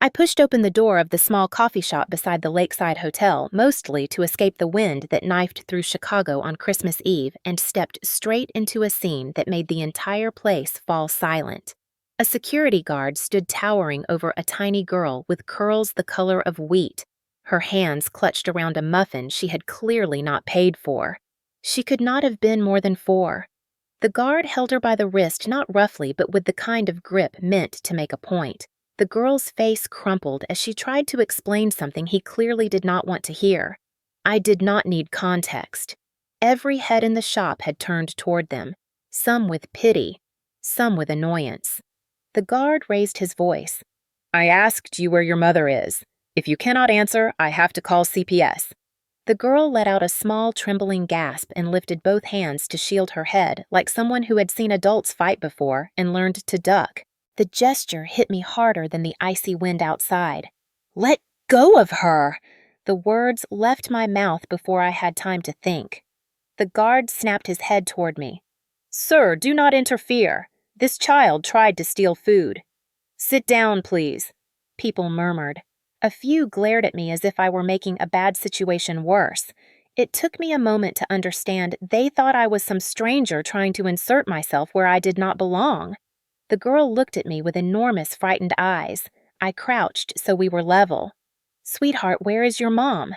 I pushed open the door of the small coffee shop beside the lakeside hotel, mostly to escape the wind that knifed through Chicago on Christmas Eve, and stepped straight into a scene that made the entire place fall silent. A security guard stood towering over a tiny girl with curls the color of wheat, her hands clutched around a muffin she had clearly not paid for. She could not have been more than 4. The guard held her by the wrist not roughly but with the kind of grip meant to make a point. The girl's face crumpled as she tried to explain something he clearly did not want to hear. I did not need context. Every head in the shop had turned toward them, some with pity, some with annoyance. The guard raised his voice. "I asked you where your mother is. If you cannot answer, I have to call CPS." The girl let out a small, trembling gasp and lifted both hands to shield her head like someone who had seen adults fight before and learned to duck. The gesture hit me harder than the icy wind outside. "Let go of her!" The words left my mouth before I had time to think. The guard snapped his head toward me. "Sir, do not interfere. This child tried to steal food." "Sit down, please," people murmured. A few glared at me as if I were making a bad situation worse. It took me a moment to understand they thought I was some stranger trying to insert myself where I did not belong. The girl looked at me with enormous frightened eyes. I crouched so we were level. "Sweetheart, where is your mom?"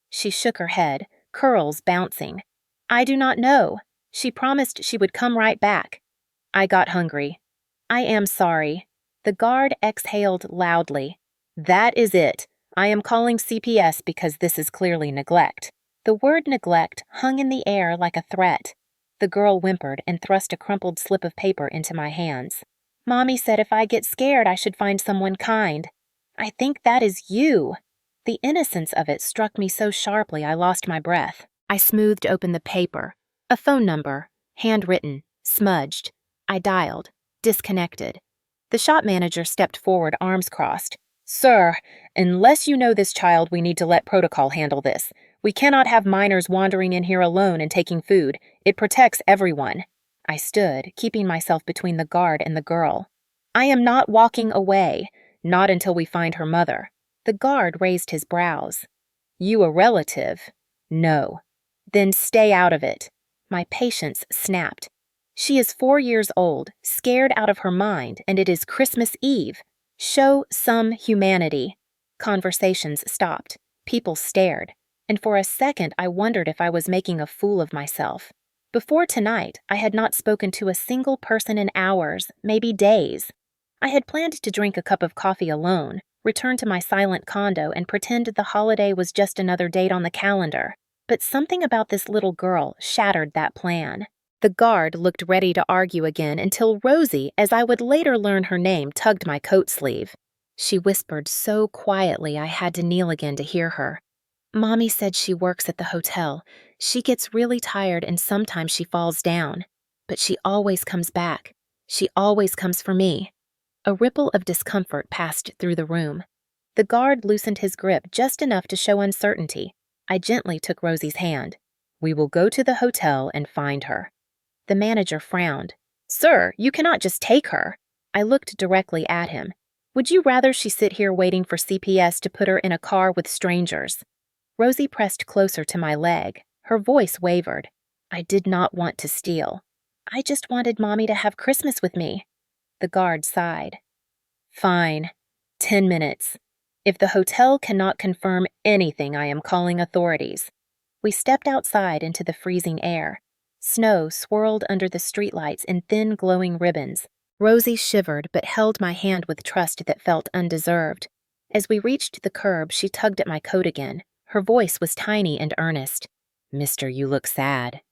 She shook her head, curls bouncing. "I do not know. She promised she would come right back." I got hungry. "I am sorry." The guard exhaled loudly. "That is it. I am calling CPS because this is clearly neglect." The word neglect hung in the air like a threat. The girl whimpered and thrust a crumpled slip of paper into my hands. "Mommy said if I get scared I should find someone kind. I think that is you." The innocence of it struck me so sharply I lost my breath. I smoothed open the paper. A phone number, handwritten, smudged. I dialed. Disconnected. The shop manager stepped forward, arms crossed. "Sir, unless you know this child, we need to let protocol handle this. We cannot have minors wandering in here alone and taking food. It protects everyone." I stood, keeping myself between the guard and the girl. "I am not walking away, not until we find her mother." The guard raised his brows. "You a relative?" "No." "Then stay out of it." My patience snapped. "She is 4 years old, scared out of her mind, and it is Christmas Eve. Show some humanity." Conversations stopped. People stared. And for a second I wondered if I was making a fool of myself. Before tonight, I had not spoken to a single person in hours, maybe days. I had planned to drink a cup of coffee alone, return to my silent condo, and pretend the holiday was just another date on the calendar. But something about this little girl shattered that plan. The guard looked ready to argue again until Rosie, as I would later learn her name, tugged my coat sleeve. She whispered so quietly I had to kneel again to hear her. "Mommy said she works at the hotel. She gets really tired and sometimes she falls down. But she always comes back. She always comes for me." A ripple of discomfort passed through the room. The guard loosened his grip just enough to show uncertainty. I gently took Rosie's hand. "We will go to the hotel and find her." The manager frowned. "Sir, you cannot just take her." I looked directly at him. "Would you rather she sit here waiting for CPS to put her in a car with strangers?" Rosie pressed closer to my leg. Her voice wavered. "I did not want to steal. I just wanted Mommy to have Christmas with me." The guard sighed. "Fine. 10 minutes. If the hotel cannot confirm anything, I am calling authorities." We stepped outside into the freezing air. Snow swirled under the streetlights in thin glowing ribbons. Rosie shivered but held my hand with trust that felt undeserved. As we reached the curb, she tugged at my coat again. Her voice was tiny and earnest. "Mister, you look sad.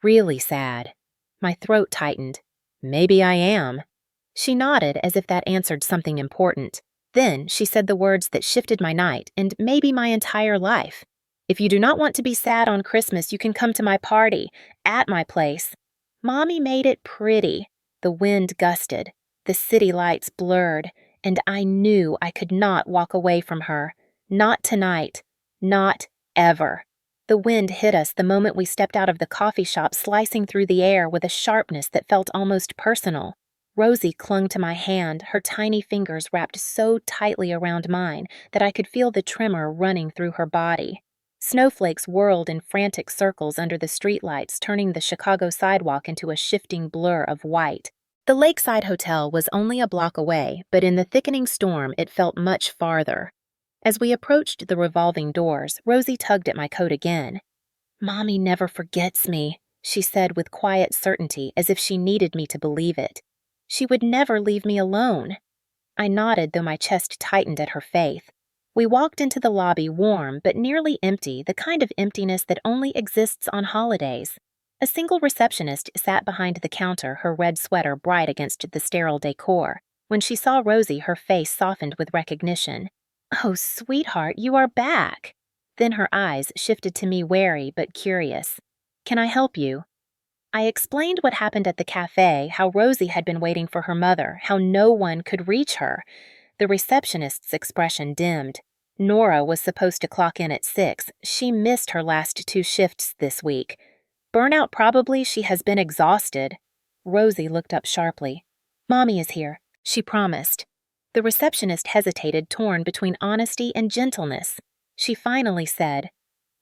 Really sad." My throat tightened. "Maybe I am." She nodded as if that answered something important. Then she said the words that shifted my night and maybe my entire life. "If you do not want to be sad on Christmas, you can come to my party, at my place." Mommy made it pretty. The wind gusted. The city lights blurred. And I knew I could not walk away from her. Not tonight. Not ever. The wind hit us the moment we stepped out of the coffee shop, slicing through the air with a sharpness that felt almost personal. Rosie clung to my hand, her tiny fingers wrapped so tightly around mine that I could feel the tremor running through her body. Snowflakes whirled in frantic circles under the streetlights, turning the Chicago sidewalk into a shifting blur of white. The Lakeside Hotel was only a block away, but in the thickening storm it felt much farther. As we approached the revolving doors, Rosie tugged at my coat again. "Mommy never forgets me," she said with quiet certainty, as if she needed me to believe it. "She would never leave me alone." I nodded, though my chest tightened at her faith. We walked into the lobby, warm but nearly empty, the kind of emptiness that only exists on holidays. A single receptionist sat behind the counter, her red sweater bright against the sterile decor. When she saw Rosie, her face softened with recognition. "Oh, sweetheart, you are back." Then her eyes shifted to me, wary but curious. "Can I help you?" I explained what happened at the cafe, how Rosie had been waiting for her mother, how no one could reach her. The receptionist's expression dimmed. Nora was supposed to clock in at 6. She missed her last 2 shifts this week. Burnout probably, she has been exhausted. Rosie looked up sharply. "Mommy is here," she promised. The receptionist hesitated, torn between honesty and gentleness. She finally said,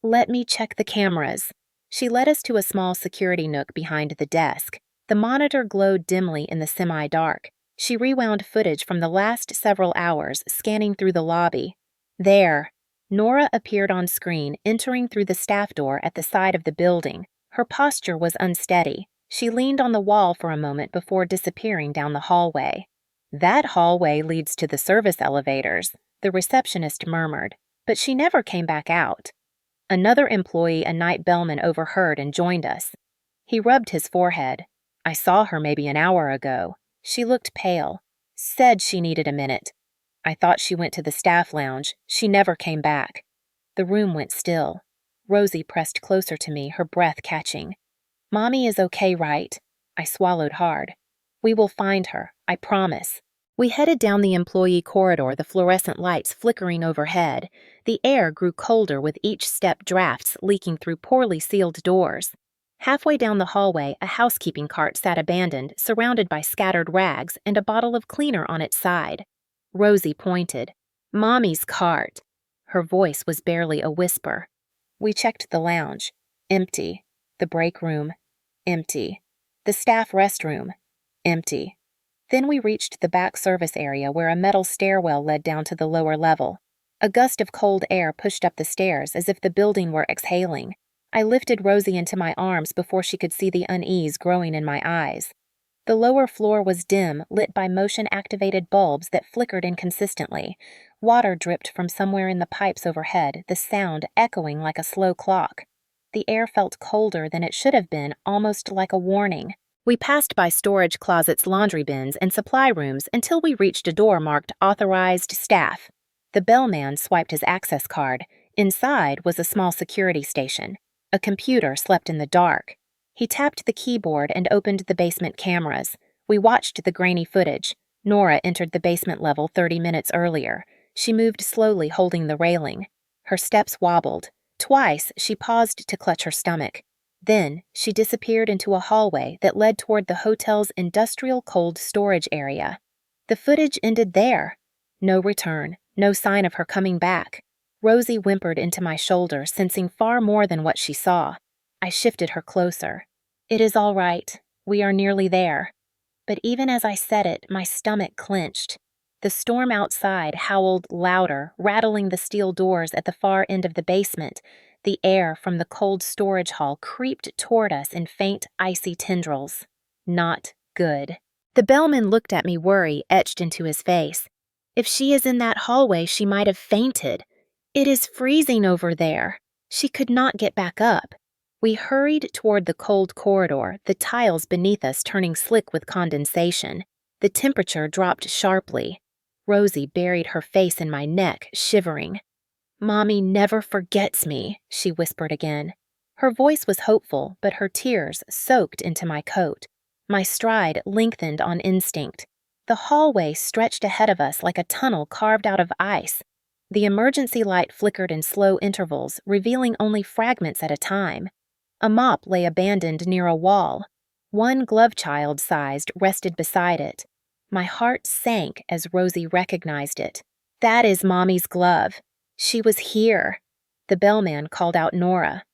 "Let me check the cameras." She led us to a small security nook behind the desk. The monitor glowed dimly in the semi-dark. She rewound footage from the last several hours, scanning through the lobby. There, Nora appeared on screen, entering through the staff door at the side of the building. Her posture was unsteady. She leaned on the wall for a moment before disappearing down the hallway. "That hallway leads to the service elevators," the receptionist murmured, but she never came back out. Another employee, a night bellman, overheard and joined us. He rubbed his forehead. "I saw her maybe an hour ago. She looked pale. Said she needed a minute. I thought she went to the staff lounge. She never came back." The room went still. Rosie pressed closer to me, her breath catching. "Mommy is okay, right?" I swallowed hard. "We will find her, I promise." We headed down the employee corridor, the fluorescent lights flickering overhead. The air grew colder with each step, drafts leaking through poorly sealed doors. Halfway down the hallway, a housekeeping cart sat abandoned, surrounded by scattered rags and a bottle of cleaner on its side. Rosie pointed. "Mommy's cart." Her voice was barely a whisper. We checked the lounge. Empty. The break room. Empty. The staff restroom. Empty. Then we reached the back service area where a metal stairwell led down to the lower level. A gust of cold air pushed up the stairs as if the building were exhaling. I lifted Rosie into my arms before she could see the unease growing in my eyes. The lower floor was dim, lit by motion-activated bulbs that flickered inconsistently. Water dripped from somewhere in the pipes overhead, the sound echoing like a slow clock. The air felt colder than it should have been, almost like a warning. We passed by storage closets, laundry bins, and supply rooms until we reached a door marked Authorized Staff. The bellman swiped his access card. Inside was a small security station. A computer slept in the dark. He tapped the keyboard and opened the basement cameras. We watched the grainy footage. Nora entered the basement level 30 minutes earlier. She moved slowly, holding the railing. Her steps wobbled. Twice, she paused to clutch her stomach. Then, she disappeared into a hallway that led toward the hotel's industrial cold storage area. The footage ended there. No return, no sign of her coming back. Rosie whimpered into my shoulder, sensing far more than what she saw. I shifted her closer. "It is all right. We are nearly there." But even as I said it, my stomach clenched. The storm outside howled louder, rattling the steel doors at the far end of the basement. The air from the cold storage hall creeped toward us in faint, icy tendrils. Not good. The bellman looked at me, worry etched into his face. "If she is in that hallway, she might have fainted. It is freezing over there." She could not get back up. We hurried toward the cold corridor, the tiles beneath us turning slick with condensation. The temperature dropped sharply. Rosie buried her face in my neck, shivering. "Mommy never forgets me," she whispered again. Her voice was hopeful, but her tears soaked into my coat. My stride lengthened on instinct. The hallway stretched ahead of us like a tunnel carved out of ice. The emergency light flickered in slow intervals, revealing only fragments at a time. A mop lay abandoned near a wall. One glove child-sized rested beside it. My heart sank as Rosie recognized it. That is Mommy's glove. She was here. The bellman called out Nora.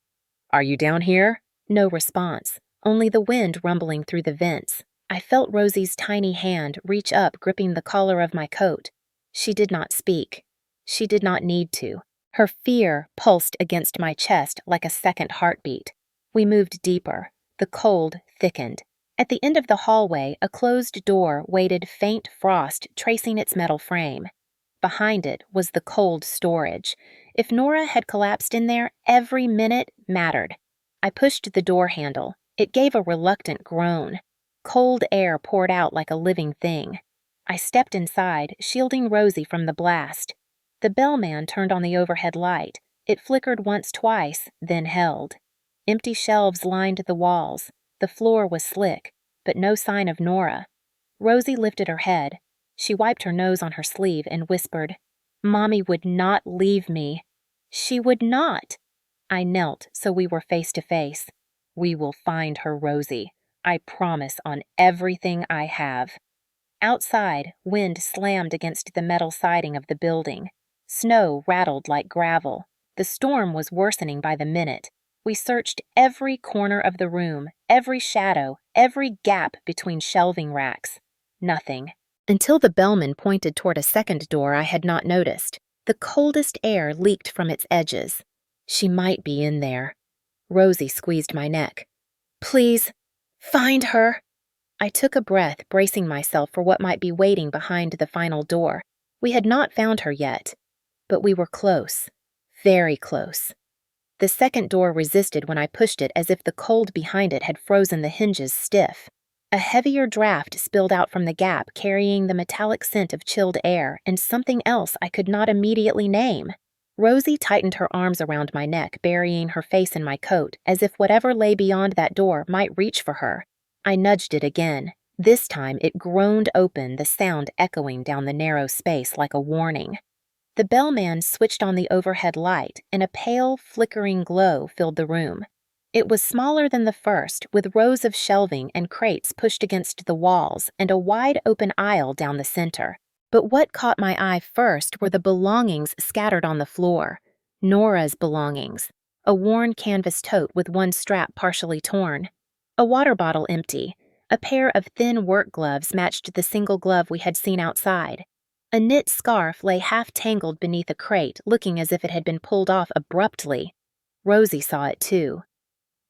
"Are you down here?" No response, only the wind rumbling through the vents. I felt Rosie's tiny hand reach up, gripping the collar of my coat. She did not speak. She did not need to. Her fear pulsed against my chest like a second heartbeat. We moved deeper. The cold thickened. At the end of the hallway, a closed door waited faint frost tracing its metal frame. Behind it was the cold storage. If Nora had collapsed in there, every minute mattered. I pushed the door handle. It gave a reluctant groan. Cold air poured out like a living thing. I stepped inside, shielding Rosie from the blast. The bellman turned on the overhead light. It flickered once-twice, then held. Empty shelves lined the walls. The floor was slick, but no sign of Nora. Rosie lifted her head. She wiped her nose on her sleeve and whispered, "Mommy would not leave me. She would not." I knelt so we were face to face. "We will find her, Rosie. I promise on everything I have." Outside, wind slammed against the metal siding of the building. Snow rattled like gravel. The storm was worsening by the minute. We searched every corner of the room, every shadow, every gap between shelving racks. Nothing. Until the bellman pointed toward a second door I had not noticed. The coldest air leaked from its edges. She might be in there. Rosie squeezed my neck. "Please, find her." I took a breath, bracing myself for what might be waiting behind the final door. We had not found her yet, but we were close. Very close. The second door resisted when I pushed it as if the cold behind it had frozen the hinges stiff. A heavier draft spilled out from the gap, carrying the metallic scent of chilled air and something else I could not immediately name. Rosie tightened her arms around my neck, burying her face in my coat, as if whatever lay beyond that door might reach for her. I nudged it again. This time it groaned open, the sound echoing down the narrow space like a warning. The bellman switched on the overhead light, and a pale, flickering glow filled the room. It was smaller than the first, with rows of shelving and crates pushed against the walls and a wide open aisle down the center. But what caught my eye first were the belongings scattered on the floor. Nora's belongings. A worn canvas tote with one strap partially torn. A water bottle empty. A pair of thin work gloves matched the single glove we had seen outside. A knit scarf lay half-tangled beneath a crate, looking as if it had been pulled off abruptly. Rosie saw it too.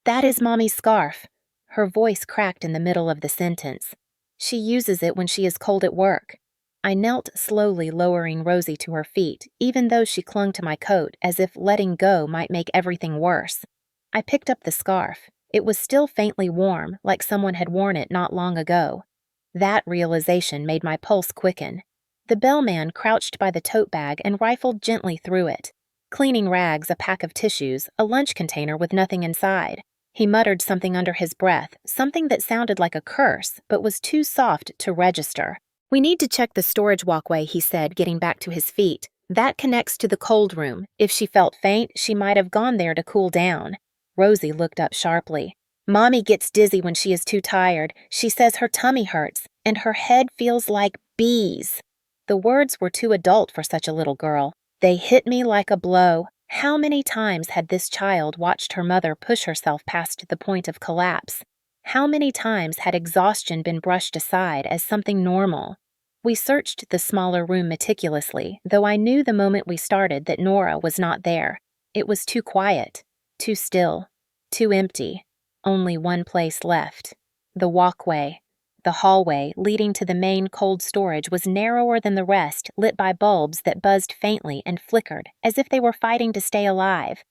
"That is Mommy's scarf." Her voice cracked in the middle of the sentence. "She uses it when she is cold at work." I knelt slowly, lowering Rosie to her feet, even though she clung to my coat as if letting go might make everything worse. I picked up the scarf. It was still faintly warm, like someone had worn it not long ago. That realization made my pulse quicken. The bellman crouched by the tote bag and rifled gently through it. Cleaning rags, a pack of tissues, a lunch container with nothing inside. He muttered something under his breath, something that sounded like a curse, but was too soft to register. "We need to check the storage walkway," he said, getting back to his feet. "That connects to the cold room. If she felt faint, she might have gone there to cool down." Rosie looked up sharply. "Mommy gets dizzy when she is too tired. She says her tummy hurts, and her head feels like bees." The words were too adult for such a little girl. They hit me like a blow. How many times had this child watched her mother push herself past the point of collapse? How many times had exhaustion been brushed aside as something normal? We searched the smaller room meticulously, though I knew the moment we started that Nora was not there. It was too quiet, too still, too empty. Only one place left. The walkway. The hallway leading to the main cold storage was narrower than the rest, lit by bulbs that buzzed faintly and flickered, as if they were fighting to stay alive.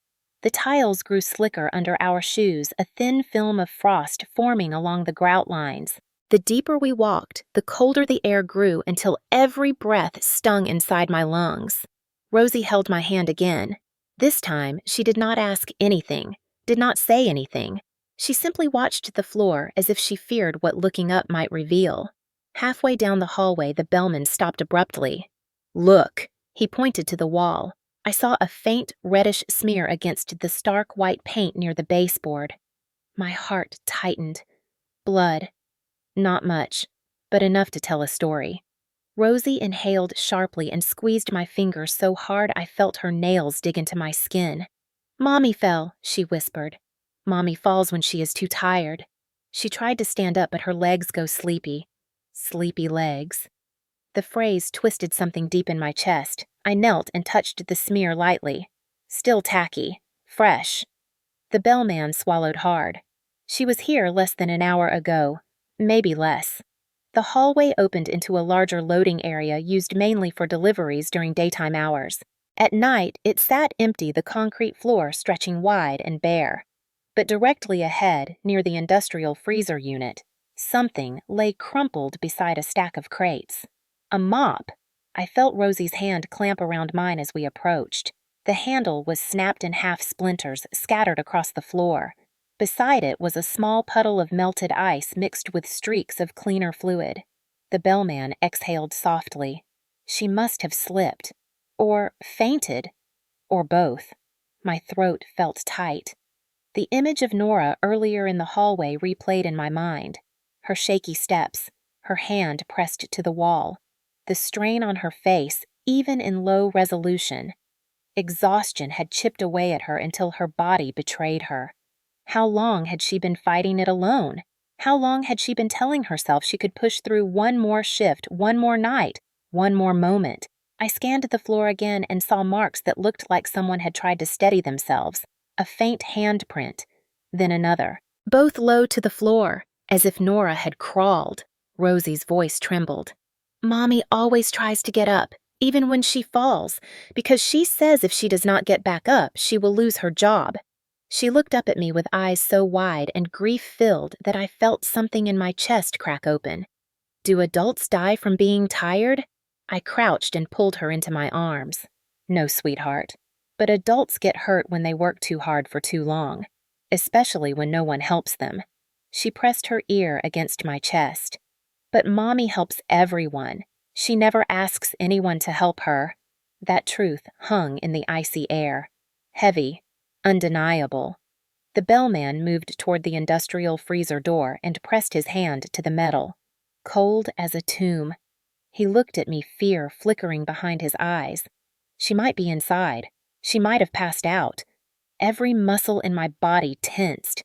The tiles grew slicker under our shoes, a thin film of frost forming along the grout lines. The deeper we walked, the colder the air grew until every breath stung inside my lungs. Rosie held my hand again. This time, she did not ask anything, did not say anything. She simply watched the floor as if she feared what looking up might reveal. Halfway down the hallway, the bellman stopped abruptly. "Look!" He pointed to the wall. I saw a faint reddish smear against the stark white paint near the baseboard. My heart tightened. Blood. Not much, but enough to tell a story. Rosie inhaled sharply and squeezed my fingers so hard I felt her nails dig into my skin. "Mommy fell," she whispered. "Mommy falls when she is too tired." She tried to stand up, but her legs go sleepy. Sleepy legs. The phrase twisted something deep in my chest. I knelt and touched the smear lightly. Still tacky. Fresh. The bellman swallowed hard. She was here less than an hour ago. Maybe less. The hallway opened into a larger loading area used mainly for deliveries during daytime hours. At night, it sat empty, the concrete floor stretching wide and bare. But directly ahead, near the industrial freezer unit, something lay crumpled beside a stack of crates. A mop! I felt Rosie's hand clamp around mine as we approached. The handle was snapped in half splinters scattered across the floor. Beside it was a small puddle of melted ice mixed with streaks of cleaner fluid. The bellman exhaled softly. She must have slipped. Or fainted. Or both. My throat felt tight. The image of Nora earlier in the hallway replayed in my mind. Her shaky steps, her hand pressed to the wall, the strain on her face, even in low resolution. Exhaustion had chipped away at her until her body betrayed her. How long had she been fighting it alone? How long had she been telling herself she could push through one more shift, one more night, one more moment? I scanned the floor again and saw marks that looked like someone had tried to steady themselves. A faint handprint, then another. Both low to the floor, as if Nora had crawled. Rosie's voice trembled. "Mommy always tries to get up, even when she falls, because she says if she does not get back up, she will lose her job." She looked up at me with eyes so wide and grief-filled that I felt something in my chest crack open. Do adults die from being tired? I crouched and pulled her into my arms. No, sweetheart. But adults get hurt when they work too hard for too long, especially when no one helps them. She pressed her ear against my chest. But Mommy helps everyone. She never asks anyone to help her. That truth hung in the icy air. Heavy. Undeniable. The bellman moved toward the industrial freezer door and pressed his hand to the metal. Cold as a tomb. He looked at me, fear flickering behind his eyes. She might be inside. She might have passed out. Every muscle in my body tensed.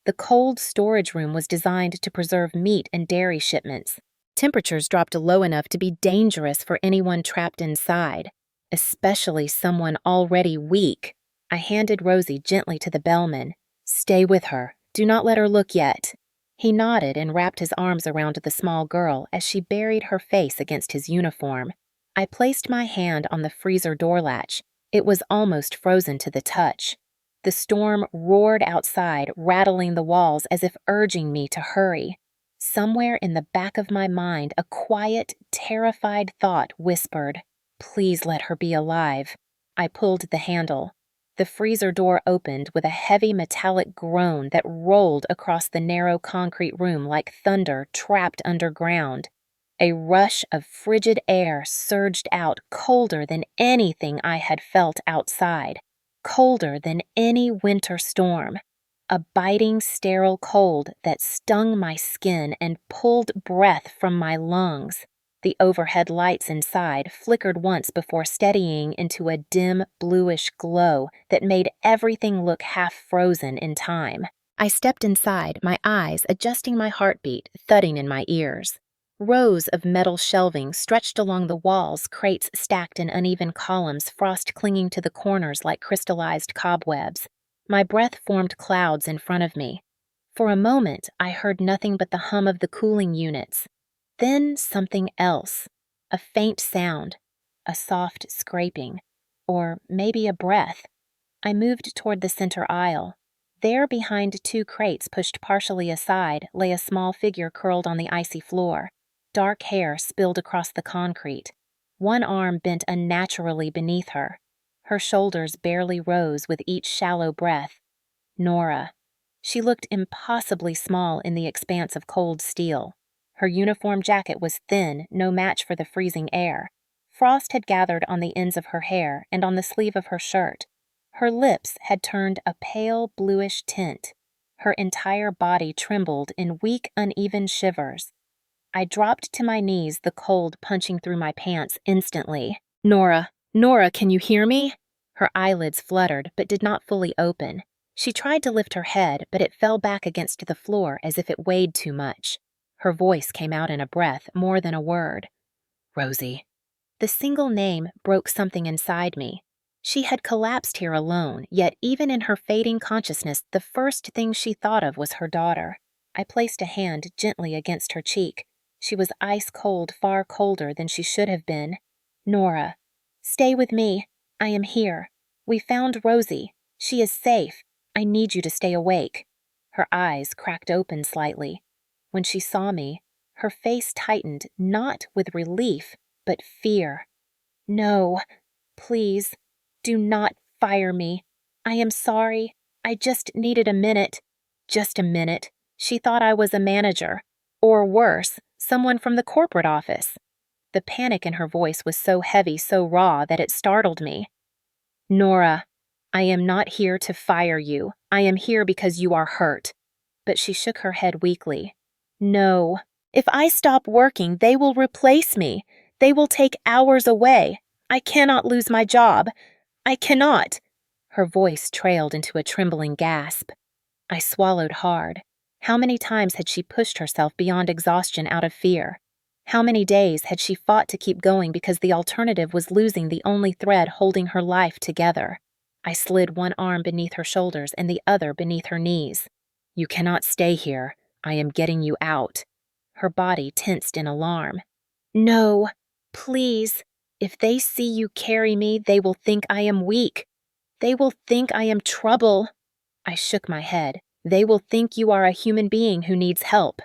The cold storage room was designed to preserve meat and dairy shipments. Temperatures dropped low enough to be dangerous for anyone trapped inside, especially someone already weak. I handed Rosie gently to the bellman. "Stay with her. Do not let her look yet." He nodded and wrapped his arms around the small girl as she buried her face against his uniform. I placed my hand on the freezer door latch. It was almost frozen to the touch. The storm roared outside, rattling the walls as if urging me to hurry. Somewhere in the back of my mind, a quiet, terrified thought whispered, "Please let her be alive." I pulled the handle. The freezer door opened with a heavy metallic groan that rolled across the narrow concrete room like thunder trapped underground. A rush of frigid air surged out, colder than anything I had felt outside, colder than any winter storm. A biting, sterile cold that stung my skin and pulled breath from my lungs. The overhead lights inside flickered once before steadying into a dim, bluish glow that made everything look half frozen in time. I stepped inside, my eyes adjusting my heartbeat, thudding in my ears. Rows of metal shelving stretched along the walls, crates stacked in uneven columns, frost clinging to the corners like crystallized cobwebs. My breath formed clouds in front of me. For a moment, I heard nothing but the hum of the cooling units. Then something else. A faint sound. A soft scraping. Or maybe a breath. I moved toward the center aisle. There, behind two crates pushed partially aside, lay a small figure curled on the icy floor. Dark hair spilled across the concrete. One arm bent unnaturally beneath her. Her shoulders barely rose with each shallow breath. Nora. She looked impossibly small in the expanse of cold steel. Her uniform jacket was thin, no match for the freezing air. Frost had gathered on the ends of her hair and on the sleeve of her shirt. Her lips had turned a pale bluish tint. Her entire body trembled in weak, uneven shivers. I dropped to my knees, the cold punching through my pants instantly. Nora, can you hear me?" Her eyelids fluttered but did not fully open. She tried to lift her head, but it fell back against the floor as if it weighed too much. Her voice came out in a breath more than a word. "Rosie." The single name broke something inside me. She had collapsed here alone, yet even in her fading consciousness, the first thing she thought of was her daughter. I placed a hand gently against her cheek. She was ice cold, far colder than she should have been. "Nora, stay with me. I am here. We found Rosie. She is safe. I need you to stay awake." Her eyes cracked open slightly. When she saw me, her face tightened, not with relief, but fear. "No, please, do not fire me. I am sorry. I just needed a minute." Just a minute. She thought I was a manager. Or worse, someone from the corporate office. The panic in her voice was so heavy, so raw, that it startled me. "Nora, I am not here to fire you. I am here because you are hurt." But she shook her head weakly. "No. If I stop working, they will replace me. They will take hours away. I cannot lose my job. I cannot." Her voice trailed into a trembling gasp. I swallowed hard. How many times had she pushed herself beyond exhaustion out of fear? How many days had she fought to keep going because the alternative was losing the only thread holding her life together? I slid one arm beneath her shoulders and the other beneath her knees. "You cannot stay here. I am getting you out." Her body tensed in alarm. "No, please. If they see you carry me, they will think I am weak. They will think I am trouble." I shook my head. "They will think you are a human being who needs help.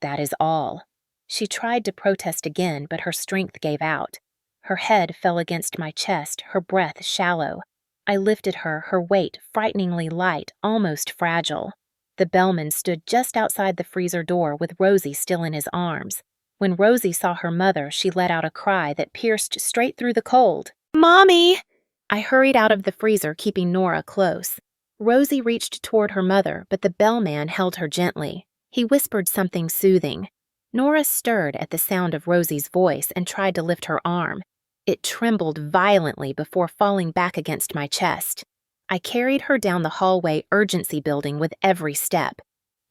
That is all." She tried to protest again, but her strength gave out. Her head fell against my chest, her breath shallow. I lifted her, her weight frighteningly light, almost fragile. The bellman stood just outside the freezer door with Rosie still in his arms. When Rosie saw her mother, she let out a cry that pierced straight through the cold. "Mommy!" I hurried out of the freezer, keeping Nora close. Rosie reached toward her mother, but the bellman held her gently. He whispered something soothing. Nora stirred at the sound of Rosie's voice and tried to lift her arm. It trembled violently before falling back against my chest. I carried her down the hallway urgency building with every step.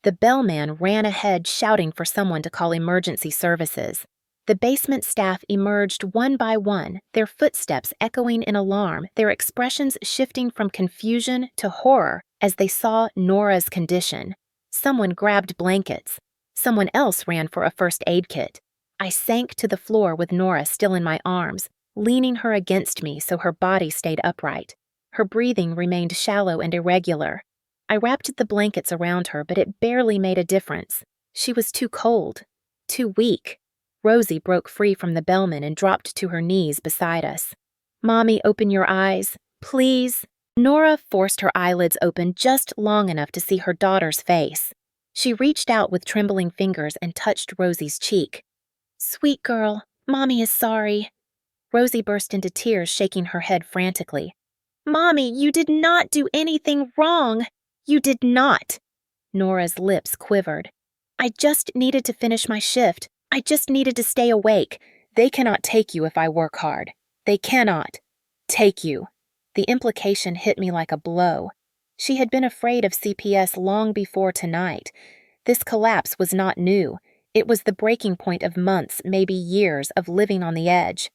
The bellman ran ahead shouting for someone to call emergency services. The basement staff emerged one by one, their footsteps echoing in alarm, their expressions shifting from confusion to horror as they saw Nora's condition. Someone grabbed blankets. Someone else ran for a first aid kit. I sank to the floor with Nora still in my arms, leaning her against me so her body stayed upright. Her breathing remained shallow and irregular. I wrapped the blankets around her, but it barely made a difference. She was too cold, too weak. Rosie broke free from the bellman and dropped to her knees beside us. "Mommy, open your eyes, please." Nora forced her eyelids open just long enough to see her daughter's face. She reached out with trembling fingers and touched Rosie's cheek. "Sweet girl, Mommy is sorry." Rosie burst into tears, shaking her head frantically. "Mommy, you did not do anything wrong. You did not." Nora's lips quivered. "I just needed to finish my shift. I just needed to stay awake. They cannot take you if I work hard. They cannot take you." The implication hit me like a blow. She had been afraid of CPS long before tonight. This collapse was not new. It was the breaking point of months, maybe years, of living on the edge.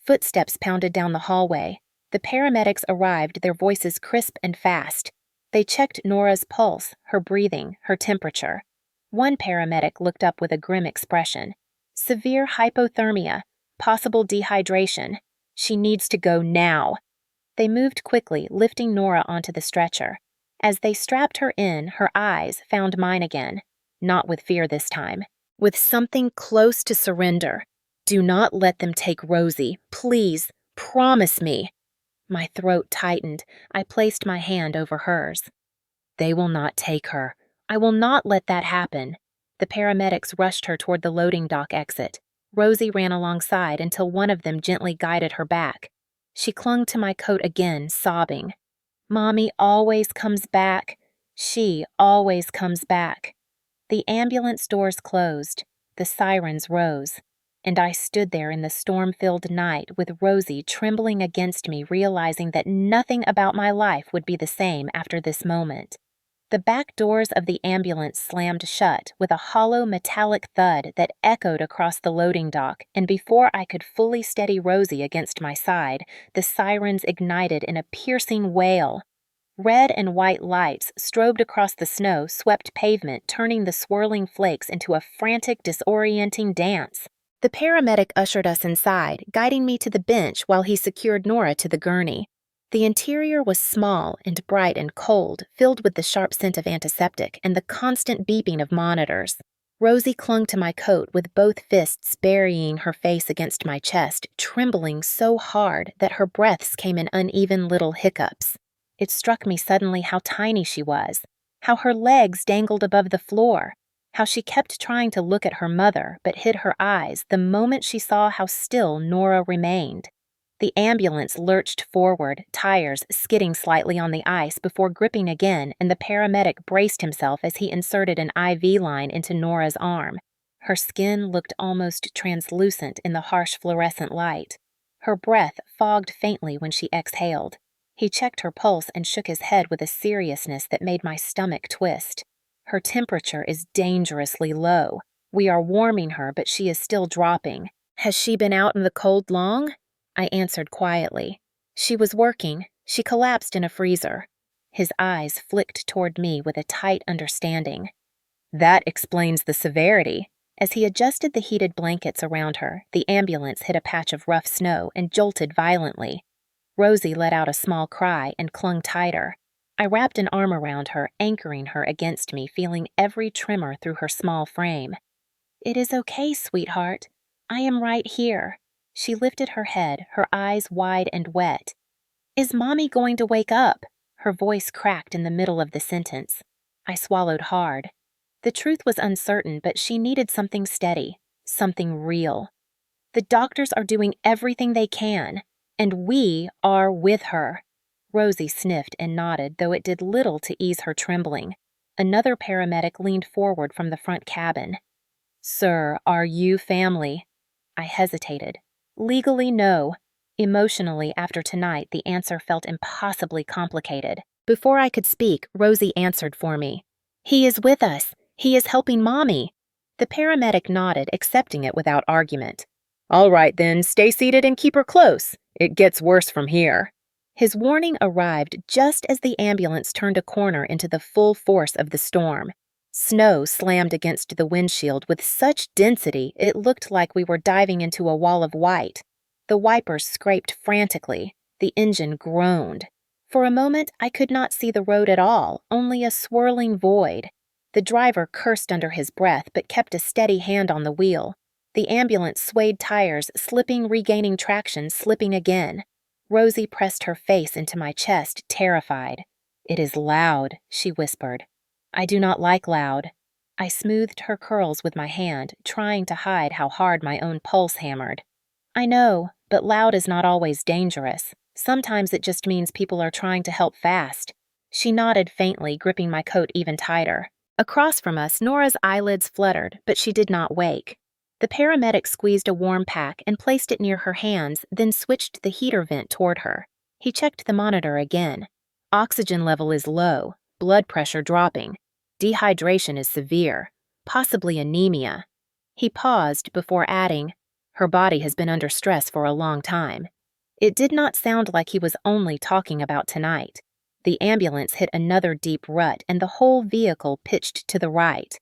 Footsteps pounded down the hallway. The paramedics arrived, their voices crisp and fast. They checked Nora's pulse, her breathing, her temperature. One paramedic looked up with a grim expression. "Severe hypothermia, possible dehydration. She needs to go now." They moved quickly, lifting Nora onto the stretcher. As they strapped her in, her eyes found mine again. Not with fear this time. With something close to surrender. "Do not let them take Rosie. Please, promise me." My throat tightened. I placed my hand over hers. "They will not take her. I will not let that happen." The paramedics rushed her toward the loading dock exit. Rosie ran alongside until one of them gently guided her back. She clung to my coat again, sobbing. "Mommy always comes back. She always comes back. The ambulance doors closed, the sirens rose, and I stood there in the storm-filled night with Rosie trembling against me, realizing that nothing about my life would be the same after this moment. The back doors of the ambulance slammed shut with a hollow metallic thud that echoed across the loading dock, and before I could fully steady Rosie against my side, the sirens ignited in a piercing wail. Red and white lights strobed across the snow-swept pavement, turning the swirling flakes into a frantic, disorienting dance. The paramedic ushered us inside, guiding me to the bench while he secured Nora to the gurney. The interior was small and bright and cold, filled with the sharp scent of antiseptic and the constant beeping of monitors. Rosie clung to my coat with both fists burying her face against my chest, trembling so hard that her breaths came in uneven little hiccups. It struck me suddenly how tiny she was, how her legs dangled above the floor, how she kept trying to look at her mother but hid her eyes the moment she saw how still Nora remained. The ambulance lurched forward, tires skidding slightly on the ice before gripping again, and the paramedic braced himself as he inserted an IV line into Nora's arm. Her skin looked almost translucent in the harsh fluorescent light. Her breath fogged faintly when she exhaled. He checked her pulse and shook his head with a seriousness that made my stomach twist. Her temperature is dangerously low. We are warming her, but she is still dropping. Has she been out in the cold long? I answered quietly. She was working. She collapsed in a freezer. His eyes flicked toward me with a tight understanding. That explains the severity. As he adjusted the heated blankets around her, the ambulance hit a patch of rough snow and jolted violently. Rosie let out a small cry and clung tighter. I wrapped an arm around her, anchoring her against me, feeling every tremor through her small frame. "It is okay, sweetheart. I am right here." She lifted her head, her eyes wide and wet. "Is Mommy going to wake up?" Her voice cracked in the middle of the sentence. I swallowed hard. The truth was uncertain, but she needed something steady, something real. "The doctors are doing everything they can, and we are with her." Rosie sniffed and nodded, though it did little to ease her trembling. Another paramedic leaned forward from the front cabin. "Sir, are you family?" I hesitated. Legally, no. Emotionally, after tonight, the answer felt impossibly complicated. Before I could speak, Rosie answered for me. "He is with us. He is helping Mommy." The paramedic nodded, accepting it without argument. "All right, then, stay seated and keep her close. It gets worse from here." His warning arrived just as the ambulance turned a corner into the full force of the storm. Snow slammed against the windshield with such density it looked like we were diving into a wall of white. The wipers scraped frantically. The engine groaned. For a moment, I could not see the road at all, only a swirling void. The driver cursed under his breath but kept a steady hand on the wheel. The ambulance swayed tires, slipping, regaining traction, slipping again. Rosie pressed her face into my chest, terrified. "It is loud," she whispered. "I do not like loud." I smoothed her curls with my hand, trying to hide how hard my own pulse hammered. "I know, but loud is not always dangerous. Sometimes it just means people are trying to help fast." She nodded faintly, gripping my coat even tighter. Across from us, Nora's eyelids fluttered, but she did not wake. The paramedic squeezed a warm pack and placed it near her hands, then switched the heater vent toward her. He checked the monitor again. "Oxygen level is low, blood pressure dropping. Dehydration is severe, possibly anemia." He paused before adding, "Her body has been under stress for a long time." It did not sound like he was only talking about tonight. The ambulance hit another deep rut, and the whole vehicle pitched to the right.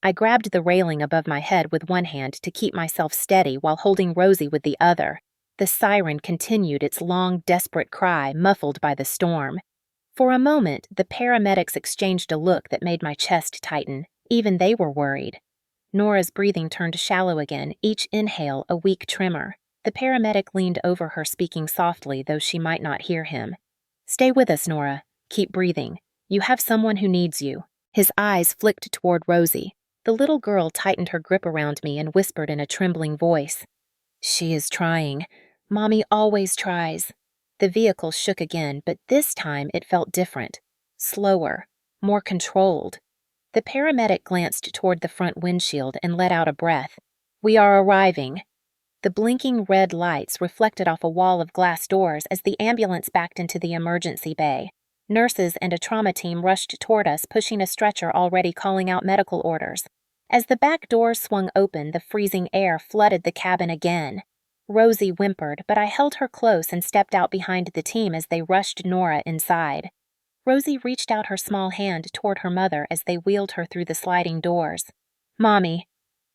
I grabbed the railing above my head with one hand to keep myself steady while holding Rosie with the other. The siren continued its long, desperate cry, muffled by the storm. For a moment, the paramedics exchanged a look that made my chest tighten. Even they were worried. Nora's breathing turned shallow again, each inhale a weak tremor. The paramedic leaned over her, speaking softly, though she might not hear him. "Stay with us, Nora. Keep breathing. You have someone who needs you." His eyes flicked toward Rosie. The little girl tightened her grip around me and whispered in a trembling voice, "She is trying. Mommy always tries." The vehicle shook again, but this time it felt different. Slower. more controlled. The paramedic glanced toward the front windshield and let out a breath. "We are arriving." The blinking red lights reflected off a wall of glass doors as the ambulance backed into the emergency bay. Nurses and a trauma team rushed toward us, pushing a stretcher already calling out medical orders. As the back doors swung open, the freezing air flooded the cabin again. Rosie whimpered, but I held her close and stepped out behind the team as they rushed Nora inside. Rosie reached out her small hand toward her mother as they wheeled her through the sliding doors. "Mommy.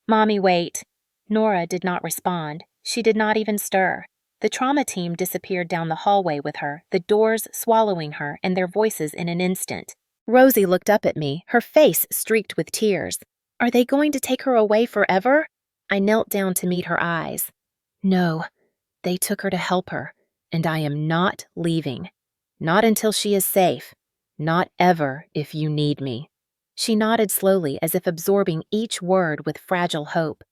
Mommy, wait." Nora did not respond. She did not even stir. The trauma team disappeared down the hallway with her, the doors swallowing her and their voices in an instant. Rosie looked up at me, her face streaked with tears. "Are they going to take her away forever?" I knelt down to meet her eyes. "No, they took her to help her, and I am not leaving. Not until she is safe. Not ever if you need me." She nodded slowly as if absorbing each word with fragile hope.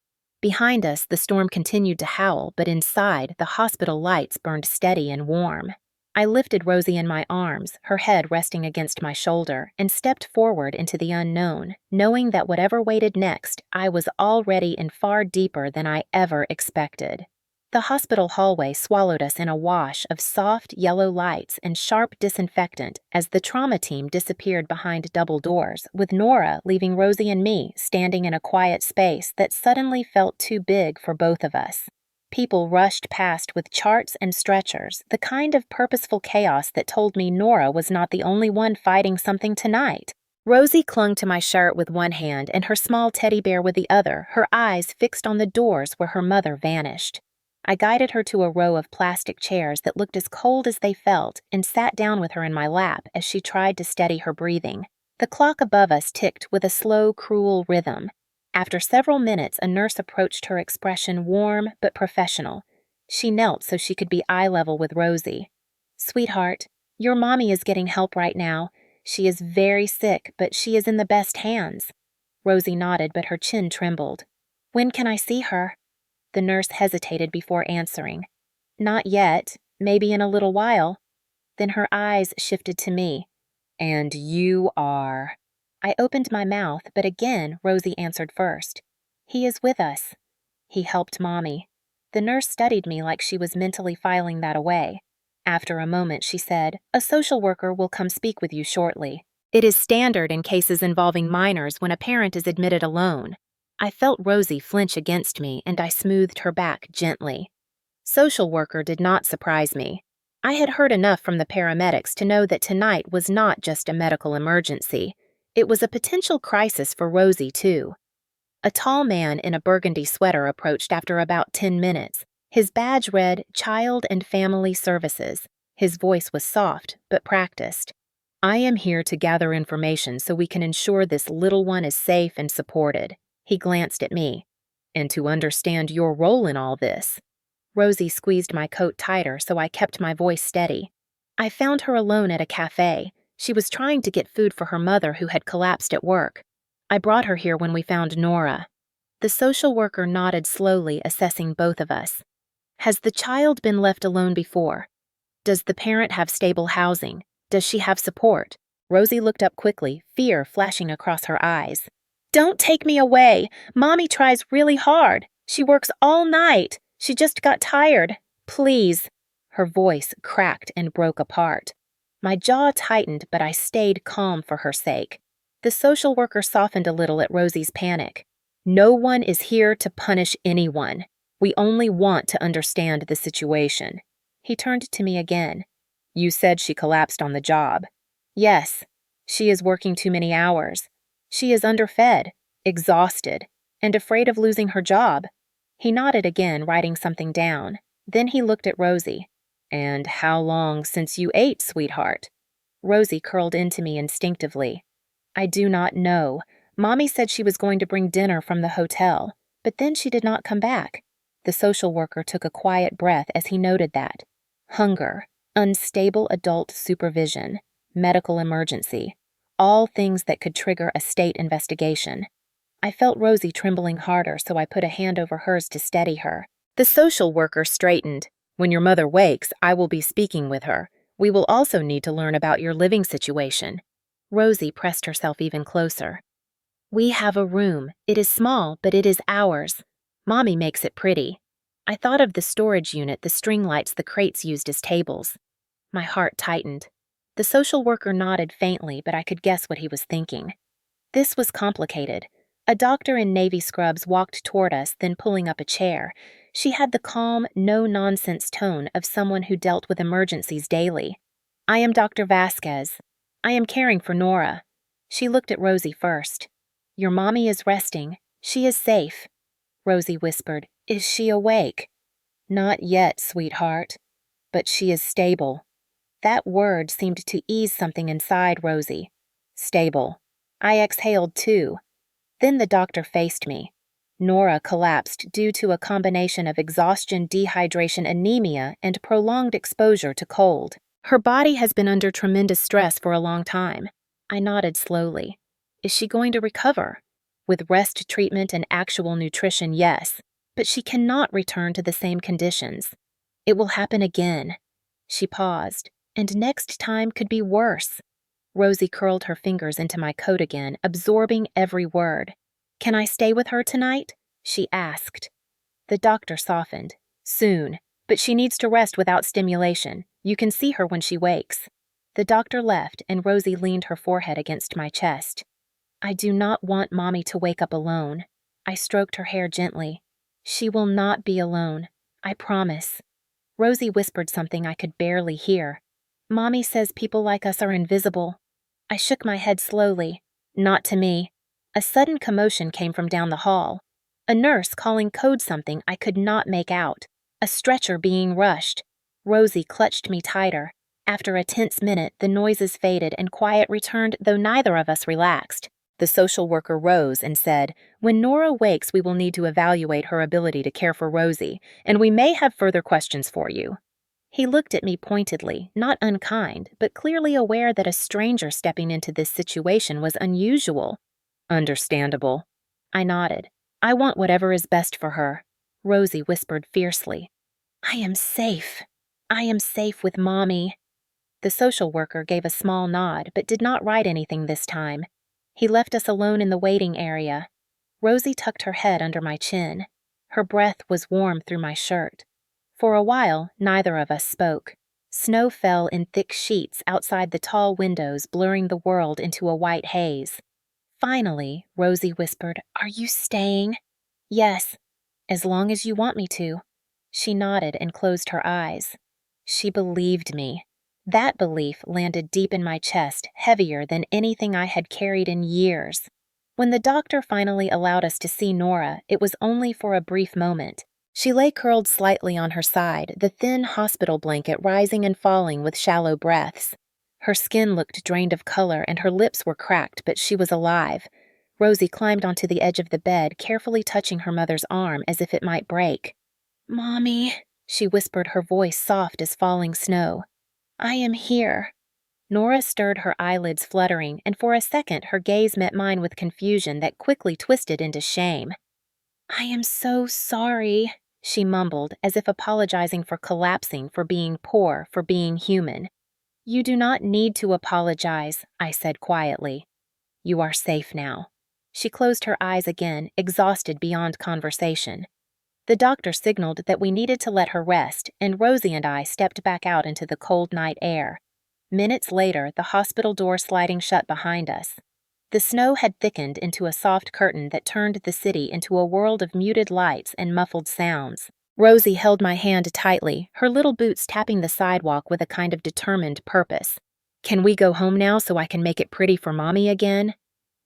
Behind us, the storm continued to howl, but inside, the hospital lights burned steady and warm. I lifted Rosie in my arms, her head resting against my shoulder, and stepped forward into the unknown, knowing that whatever waited next, I was already in far deeper than I ever expected. The hospital hallway swallowed us in a wash of soft yellow lights and sharp disinfectant as the trauma team disappeared behind double doors, with Nora leaving Rosie and me standing in a quiet space that suddenly felt too big for both of us. People rushed past with charts and stretchers, the kind of purposeful chaos that told me Nora was not the only one fighting something tonight. Rosie clung to my shirt with one hand and her small teddy bear with the other, her eyes fixed on the doors where her mother vanished. I guided her to a row of plastic chairs that looked as cold as they felt and sat down with her in my lap as she tried to steady her breathing. The clock above us ticked with a slow, cruel rhythm. After several minutes, a nurse approached, her expression warm but professional. She knelt so she could be eye level with Rosie. "Sweetheart, your mommy is getting help right now. She is very sick, but she is in the best hands." Rosie nodded, but her chin trembled. "When can I see her?" The nurse hesitated before answering. "Not yet. Maybe in a little while." Then her eyes shifted to me. "And you are—" I opened my mouth, but again Rosie answered first. "He is with us. He helped Mommy." The nurse studied me like she was mentally filing that away. After a moment, she said, "A social worker will come speak with you shortly. It is standard in cases involving minors when a parent is admitted alone." I felt Rosie flinch against me, and I smoothed her back gently. Social worker did not surprise me. I had heard enough from the paramedics to know that tonight was not just a medical emergency. It was a potential crisis for Rosie, too. A tall man in a burgundy sweater approached after about 10 minutes. His badge read Child and Family Services. His voice was soft, but practiced. "I am here to gather information so we can ensure this little one is safe and supported." He glanced at me. "And to understand your role in all this." Rosie squeezed my coat tighter, so I kept my voice steady. "I found her alone at a cafe. She was trying to get food for her mother who had collapsed at work. I brought her here when we found Nora." The social worker nodded slowly, assessing both of us. "Has the child been left alone before? Does the parent have stable housing? Does she have support?" Rosie looked up quickly, fear flashing across her eyes. "Don't take me away. Mommy tries really hard. She works all night. She just got tired. Please." Her voice cracked and broke apart. My jaw tightened, but I stayed calm for her sake. The social worker softened a little at Rosie's panic. "No one is here to punish anyone. We only want to understand the situation." He turned to me again. "You said she collapsed on the job." "Yes. She is working too many hours. She is underfed, exhausted, and afraid of losing her job." He nodded again, writing something down. Then he looked at Rosie. "And how long since you ate, sweetheart?" Rosie curled into me instinctively. "I do not know. Mommy said she was going to bring dinner from the hotel, but then she did not come back." The social worker took a quiet breath as he noted that. Hunger, unstable adult supervision, medical emergency. All things that could trigger a state investigation. I felt Rosie trembling harder, so I put a hand over hers to steady her. The social worker straightened. "When your mother wakes, I will be speaking with her. We will also need to learn about your living situation." Rosie pressed herself even closer. We have a room. It is small, but it is ours. Mommy makes it pretty. I thought of the storage unit, the string lights the crates used as tables. My heart tightened. The social worker nodded faintly, but I could guess what he was thinking. This was complicated. A doctor in navy scrubs walked toward us, then pulling up a chair. She had the calm, no-nonsense tone of someone who dealt with emergencies daily. I am Dr. Vasquez. I am caring for Nora. She looked at Rosie first. Your mommy is resting. She is safe. Rosie whispered, Is she awake? Not yet, sweetheart. But she is stable. That word seemed to ease something inside Rosie. Stable. I exhaled too. Then the doctor faced me. Nora collapsed due to a combination of exhaustion, dehydration, anemia, and prolonged exposure to cold. Her body has been under tremendous stress for a long time. I nodded slowly. Is she going to recover? With rest treatment and actual nutrition, yes, but she cannot return to the same conditions. It will happen again. She paused, and next time could be worse. Rosie curled her fingers into my coat again, absorbing every word. Can I stay with her tonight? She asked. The doctor softened. Soon, but she needs to rest without stimulation. You can see her when she wakes. The doctor left, and Rosie leaned her forehead against my chest. I do not want Mommy to wake up alone. I stroked her hair gently. She will not be alone. I promise. Rosie whispered something I could barely hear. Mommy says people like us are invisible. I shook my head slowly. Not to me. A sudden commotion came from down the hall. A nurse calling code something I could not make out. A stretcher being rushed. Rosie clutched me tighter. After a tense minute, the noises faded and quiet returned, though neither of us relaxed. The social worker rose and said, When Nora wakes, we will need to evaluate her ability to care for Rosie, and we may have further questions for you. He looked at me pointedly, not unkind, but clearly aware that a stranger stepping into this situation was unusual. Understandable. I nodded. I want whatever is best for her. Rosie whispered fiercely. I am safe. I am safe with Mommy. The social worker gave a small nod, but did not write anything this time. He left us alone in the waiting area. Rosie tucked her head under my chin. Her breath was warm through my shirt. For a while, neither of us spoke. Snow fell in thick sheets outside the tall windows, blurring the world into a white haze. Finally, Rosie whispered, Are you staying? Yes, as long as you want me to. She nodded and closed her eyes. She believed me. That belief landed deep in my chest, heavier than anything I had carried in years. When the doctor finally allowed us to see Nora, it was only for a brief moment. She lay curled slightly on her side, the thin hospital blanket rising and falling with shallow breaths. Her skin looked drained of color and her lips were cracked, but she was alive. Rosie climbed onto the edge of the bed, carefully touching her mother's arm as if it might break. Mommy, she whispered, her voice soft as falling snow. I am here. Nora stirred, her eyelids fluttering, and for a second her gaze met mine with confusion that quickly twisted into shame. I am so sorry, she mumbled, as if apologizing for collapsing, for being poor, for being human. You do not need to apologize, I said quietly. You are safe now. She closed her eyes again, exhausted beyond conversation. The doctor signaled that we needed to let her rest, and Rosie and I stepped back out into the cold night air. Minutes later, the hospital door sliding shut behind us. The snow had thickened into a soft curtain that turned the city into a world of muted lights and muffled sounds. Rosie held my hand tightly, her little boots tapping the sidewalk with a kind of determined purpose. Can we go home now so I can make it pretty for Mommy again?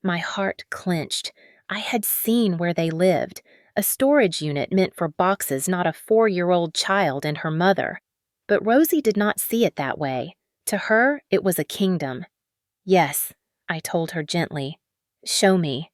My heart clenched. I had seen where they lived. A storage unit meant for boxes, not a 4-year-old child and her mother. But Rosie did not see it that way. To her, it was a kingdom. Yes, I told her gently. Show me.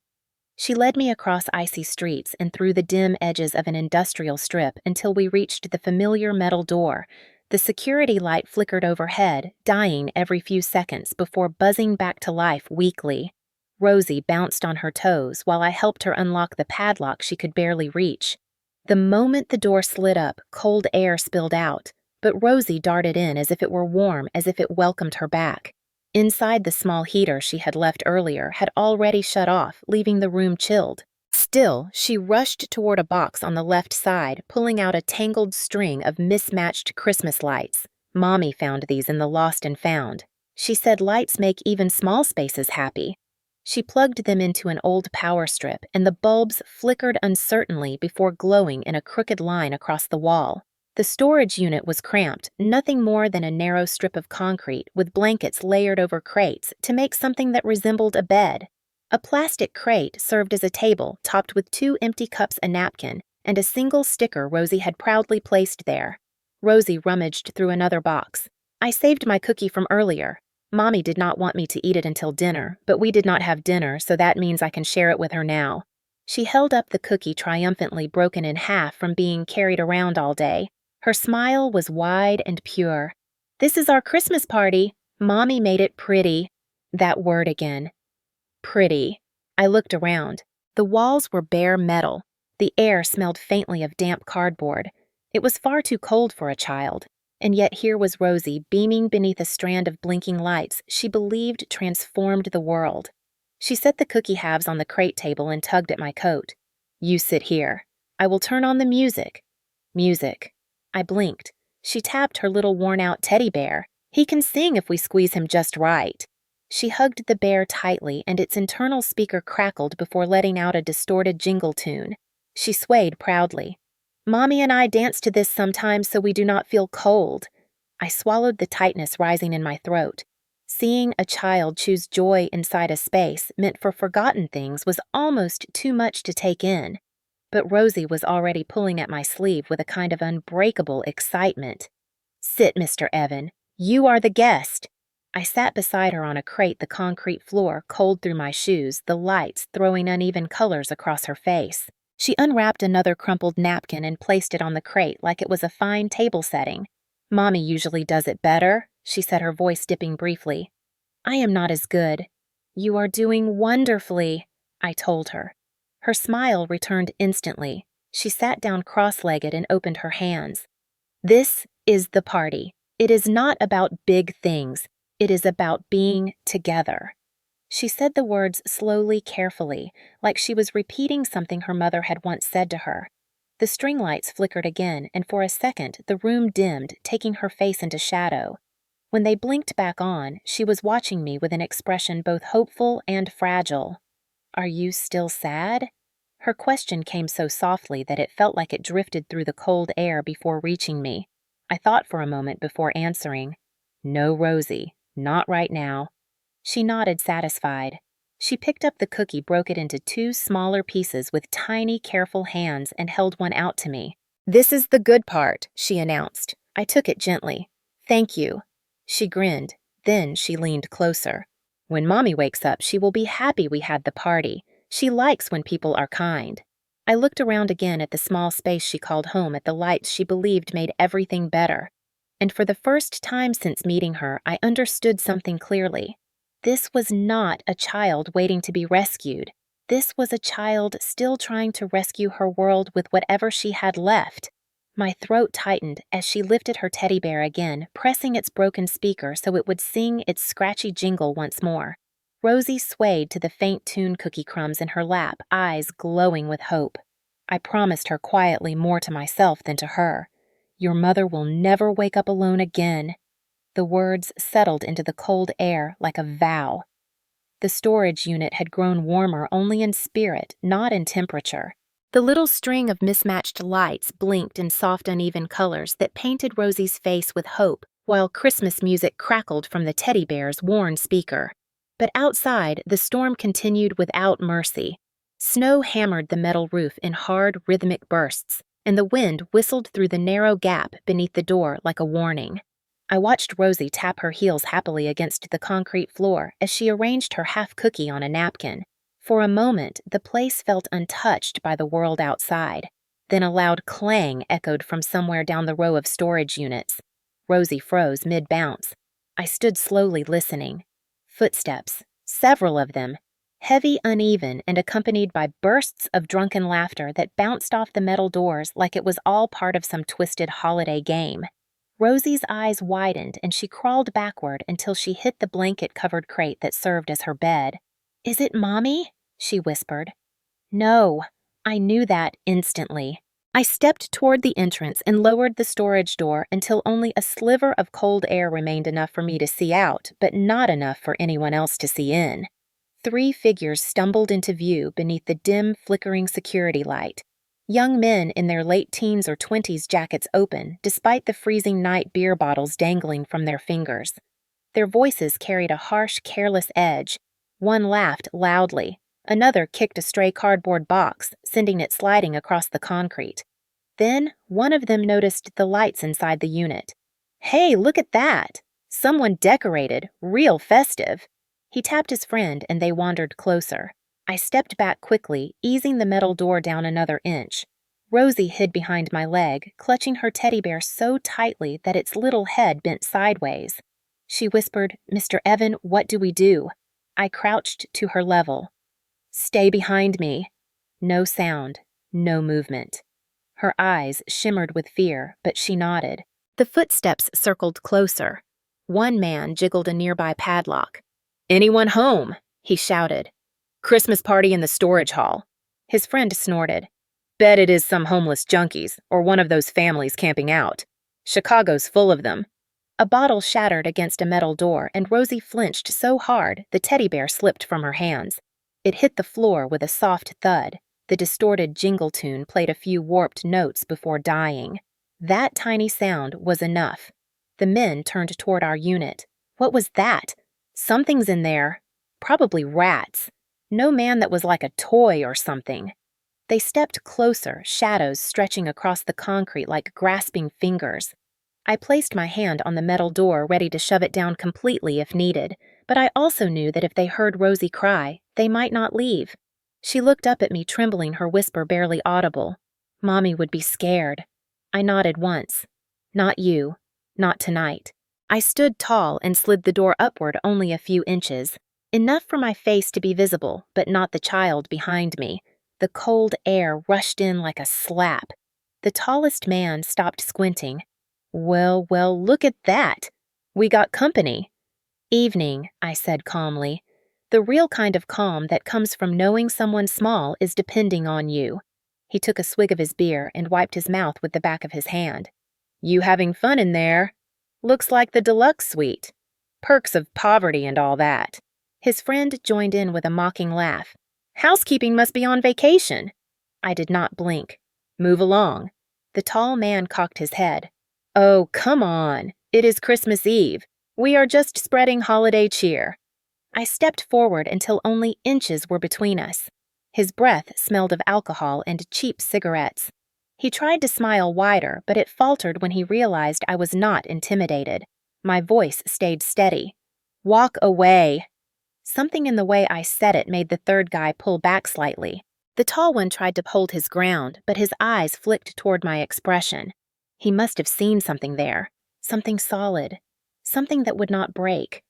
She led me across icy streets and through the dim edges of an industrial strip until we reached the familiar metal door. The security light flickered overhead, dying every few seconds before buzzing back to life weakly. Rosie bounced on her toes while I helped her unlock the padlock she could barely reach. The moment the door slid up, cold air spilled out, but Rosie darted in as if it were warm, as if it welcomed her back. Inside, the small heater she had left earlier had already shut off, leaving the room chilled. Still, she rushed toward a box on the left side, pulling out a tangled string of mismatched Christmas lights. Mommy found these in the lost and found. She said lights make even small spaces happy. She plugged them into an old power strip, and the bulbs flickered uncertainly before glowing in a crooked line across the wall. The storage unit was cramped, nothing more than a narrow strip of concrete with blankets layered over crates to make something that resembled a bed. A plastic crate served as a table, topped with 2 empty cups, a napkin, and a single sticker Rosie had proudly placed there. Rosie rummaged through another box. I saved my cookie from earlier. Mommy did not want me to eat it until dinner, but we did not have dinner, so that means I can share it with her now. She held up the cookie triumphantly broken in half from being carried around all day. Her smile was wide and pure. This is our Christmas party. Mommy made it pretty. That word again. Pretty. I looked around. The walls were bare metal. The air smelled faintly of damp cardboard. It was far too cold for a child. And yet here was Rosie beaming beneath a strand of blinking lights she believed transformed the world. She set the cookie halves on the crate table and tugged at my coat. You sit here. I will turn on the music. Music. I blinked. She tapped her little worn-out teddy bear. He can sing if we squeeze him just right. She hugged the bear tightly, and its internal speaker crackled before letting out a distorted jingle tune. She swayed proudly. Mommy and I dance to this sometimes so we do not feel cold. I swallowed the tightness rising in my throat. Seeing a child choose joy inside a space meant for forgotten things was almost too much to take in. But Rosie was already pulling at my sleeve with a kind of unbreakable excitement. Sit, Mr. Evan. You are the guest. I sat beside her on a crate, the concrete floor cold through my shoes, the lights throwing uneven colors across her face. She unwrapped another crumpled napkin and placed it on the crate like it was a fine table setting. Mommy usually does it better, she said, her voice dipping briefly. I am not as good. You are doing wonderfully, I told her. Her smile returned instantly. She sat down cross-legged and opened her hands. This is the party. It is not about big things. It is about being together. She said the words slowly, carefully, like she was repeating something her mother had once said to her. The string lights flickered again, and for a second the room dimmed, taking her face into shadow. When they blinked back on, she was watching me with an expression both hopeful and fragile. Are you still sad? Her question came so softly that it felt like it drifted through the cold air before reaching me. I thought for a moment before answering. No, Rosie, not right now. She nodded, satisfied. She picked up the cookie, broke it into 2 smaller pieces with tiny, careful hands, and held one out to me. This is the good part, she announced. I took it gently. Thank you. She grinned. Then she leaned closer. When Mommy wakes up, she will be happy we had the party. She likes when people are kind. I looked around again at the small space she called home, at the lights she believed made everything better. And for the first time since meeting her, I understood something clearly. This was not a child waiting to be rescued. This was a child still trying to rescue her world with whatever she had left. My throat tightened as she lifted her teddy bear again, pressing its broken speaker so it would sing its scratchy jingle once more. Rosie swayed to the faint tune, cookie crumbs in her lap, eyes glowing with hope. I promised her quietly, more to myself than to her. Your mother will never wake up alone again. The words settled into the cold air like a vow. The storage unit had grown warmer only in spirit, not in temperature. The little string of mismatched lights blinked in soft, uneven colors that painted Rosie's face with hope, while Christmas music crackled from the teddy bear's worn speaker. But outside, the storm continued without mercy. Snow hammered the metal roof in hard, rhythmic bursts, and the wind whistled through the narrow gap beneath the door like a warning. I watched Rosie tap her heels happily against the concrete floor as she arranged her half-cookie on a napkin. For a moment, the place felt untouched by the world outside. Then a loud clang echoed from somewhere down the row of storage units. Rosie froze mid-bounce. I stood slowly listening. Footsteps, several of them, heavy, uneven, and accompanied by bursts of drunken laughter that bounced off the metal doors like it was all part of some twisted holiday game. Rosie's eyes widened and she crawled backward until she hit the blanket-covered crate that served as her bed. "Is it Mommy?" she whispered. No, I knew that instantly. I stepped toward the entrance and lowered the storage door until only a sliver of cold air remained enough for me to see out, but not enough for anyone else to see in. 3 figures stumbled into view beneath the dim, flickering security light. Young men in their late teens or 20s, jackets open, despite the freezing night beer bottles dangling from their fingers. Their voices carried a harsh, careless edge. One laughed loudly. Another kicked a stray cardboard box, sending it sliding across the concrete. Then, one of them noticed the lights inside the unit. "Hey, look at that! Someone decorated, real festive." He tapped his friend and they wandered closer. I stepped back quickly, easing the metal door down another inch. Rosie hid behind my leg, clutching her teddy bear so tightly that its little head bent sideways. She whispered, "Mr. Evan, what do we do?" I crouched to her level. "Stay behind me." No sound, no movement. Her eyes shimmered with fear, but she nodded. The footsteps circled closer. One man jiggled a nearby padlock. "Anyone home?" he shouted. "Christmas party in the storage hall." His friend snorted. "Bet it is some homeless junkies, or one of those families camping out. Chicago's full of them." A bottle shattered against a metal door, and Rosie flinched so hard the teddy bear slipped from her hands. It hit the floor with a soft thud. The distorted jingle tune played a few warped notes before dying. That tiny sound was enough. The men turned toward our unit. What was that? Something's in there. Probably rats. No man that was like a toy or something. They stepped closer, shadows stretching across the concrete like grasping fingers. I placed my hand on the metal door, ready to shove it down completely if needed, but I also knew that if they heard Rosie cry, they might not leave. She looked up at me, trembling, her whisper barely audible. "Mommy would be scared." I nodded once. "Not you. Not tonight." I stood tall and slid the door upward only a few inches. Enough for my face to be visible, but not the child behind me. The cold air rushed in like a slap. The tallest man stopped squinting. Well, look at that. We got company." "Evening," I said calmly. The real kind of calm that comes from knowing someone small is depending on you. He took a swig of his beer and wiped his mouth with the back of his hand. "You having fun in there? Looks like the deluxe suite. Perks of poverty and all that." His friend joined in with a mocking laugh. "Housekeeping must be on vacation." I did not blink. "Move along." The tall man cocked his head. "Oh, come on. It is Christmas Eve. We are just spreading holiday cheer." I stepped forward until only inches were between us. His breath smelled of alcohol and cheap cigarettes. He tried to smile wider, but it faltered when he realized I was not intimidated. My voice stayed steady. "Walk away." Something in the way I said it made the third guy pull back slightly. The tall one tried to hold his ground, but his eyes flicked toward my expression. He must have seen something there. Something solid. Something that would not break.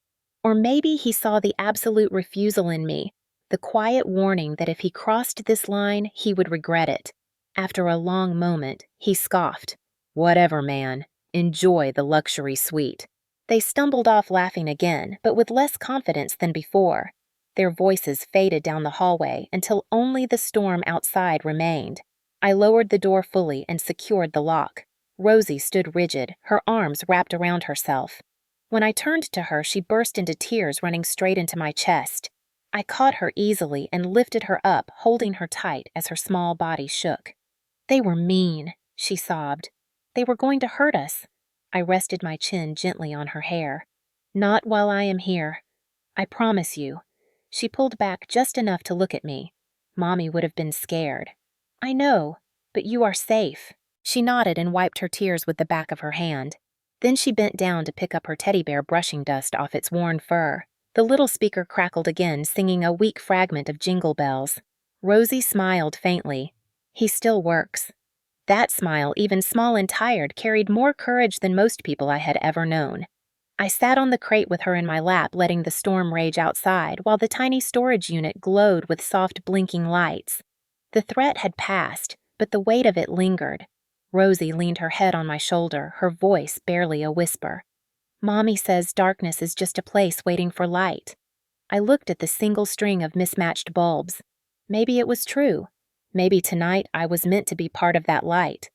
Or maybe he saw the absolute refusal in me, the quiet warning that if he crossed this line, he would regret it. After a long moment, he scoffed. "Whatever, man. Enjoy the luxury suite." They stumbled off laughing again, but with less confidence than before. Their voices faded down the hallway until only the storm outside remained. I lowered the door fully and secured the lock. Rosie stood rigid, her arms wrapped around herself. When I turned to her, she burst into tears running straight into my chest. I caught her easily and lifted her up, holding her tight as her small body shook. "They were mean," she sobbed. "They were going to hurt us." I rested my chin gently on her hair. "Not while I am here. I promise you." She pulled back just enough to look at me. "Mommy would have been scared." "I know, but you are safe." She nodded and wiped her tears with the back of her hand. Then she bent down to pick up her teddy bear, brushing dust off its worn fur. The little speaker crackled again, singing a weak fragment of Jingle Bells. Rosie smiled faintly. "He still works." That smile, even small and tired, carried more courage than most people I had ever known. I sat on the crate with her in my lap, letting the storm rage outside, while the tiny storage unit glowed with soft blinking lights. The threat had passed, but the weight of it lingered. Rosie leaned her head on my shoulder, her voice barely a whisper. Mommy says darkness is just a place waiting for light. I looked at the single string of mismatched bulbs. Maybe it was true. Maybe tonight I was meant to be part of that light.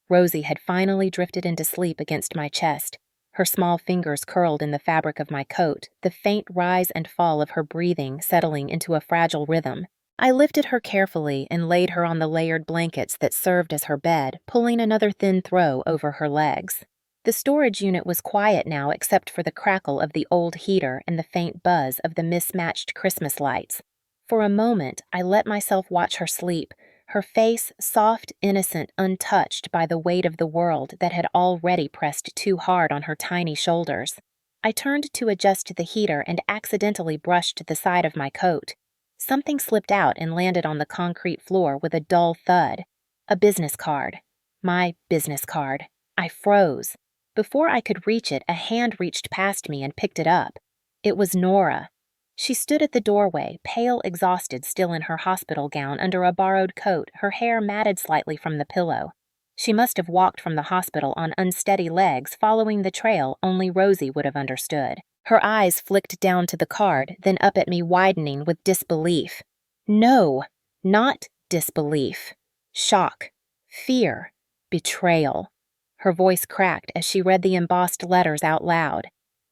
Rosie had finally drifted into sleep against my chest. Her small fingers curled in the fabric of my coat, the faint rise and fall of her breathing settling into a fragile rhythm. I lifted her carefully and laid her on the layered blankets that served as her bed, pulling another thin throw over her legs. The storage unit was quiet now except for the crackle of the old heater and the faint buzz of the mismatched Christmas lights. For a moment, I let myself watch her sleep, her face soft, innocent, untouched by the weight of the world that had already pressed too hard on her tiny shoulders. I turned to adjust the heater and accidentally brushed the side of my coat. Something slipped out and landed on the concrete floor with a dull thud. A business card. My business card. I froze. Before I could reach it, a hand reached past me and picked it up. It was Nora. She stood at the doorway, pale, exhausted, still in her hospital gown under a borrowed coat, her hair matted slightly from the pillow. She must have walked from the hospital on unsteady legs, following the trail only Rosie would have understood. Her eyes flicked down to the card, then up at me, widening with disbelief. No, not disbelief. Shock. Fear. Betrayal. Her voice cracked as she read the embossed letters out loud.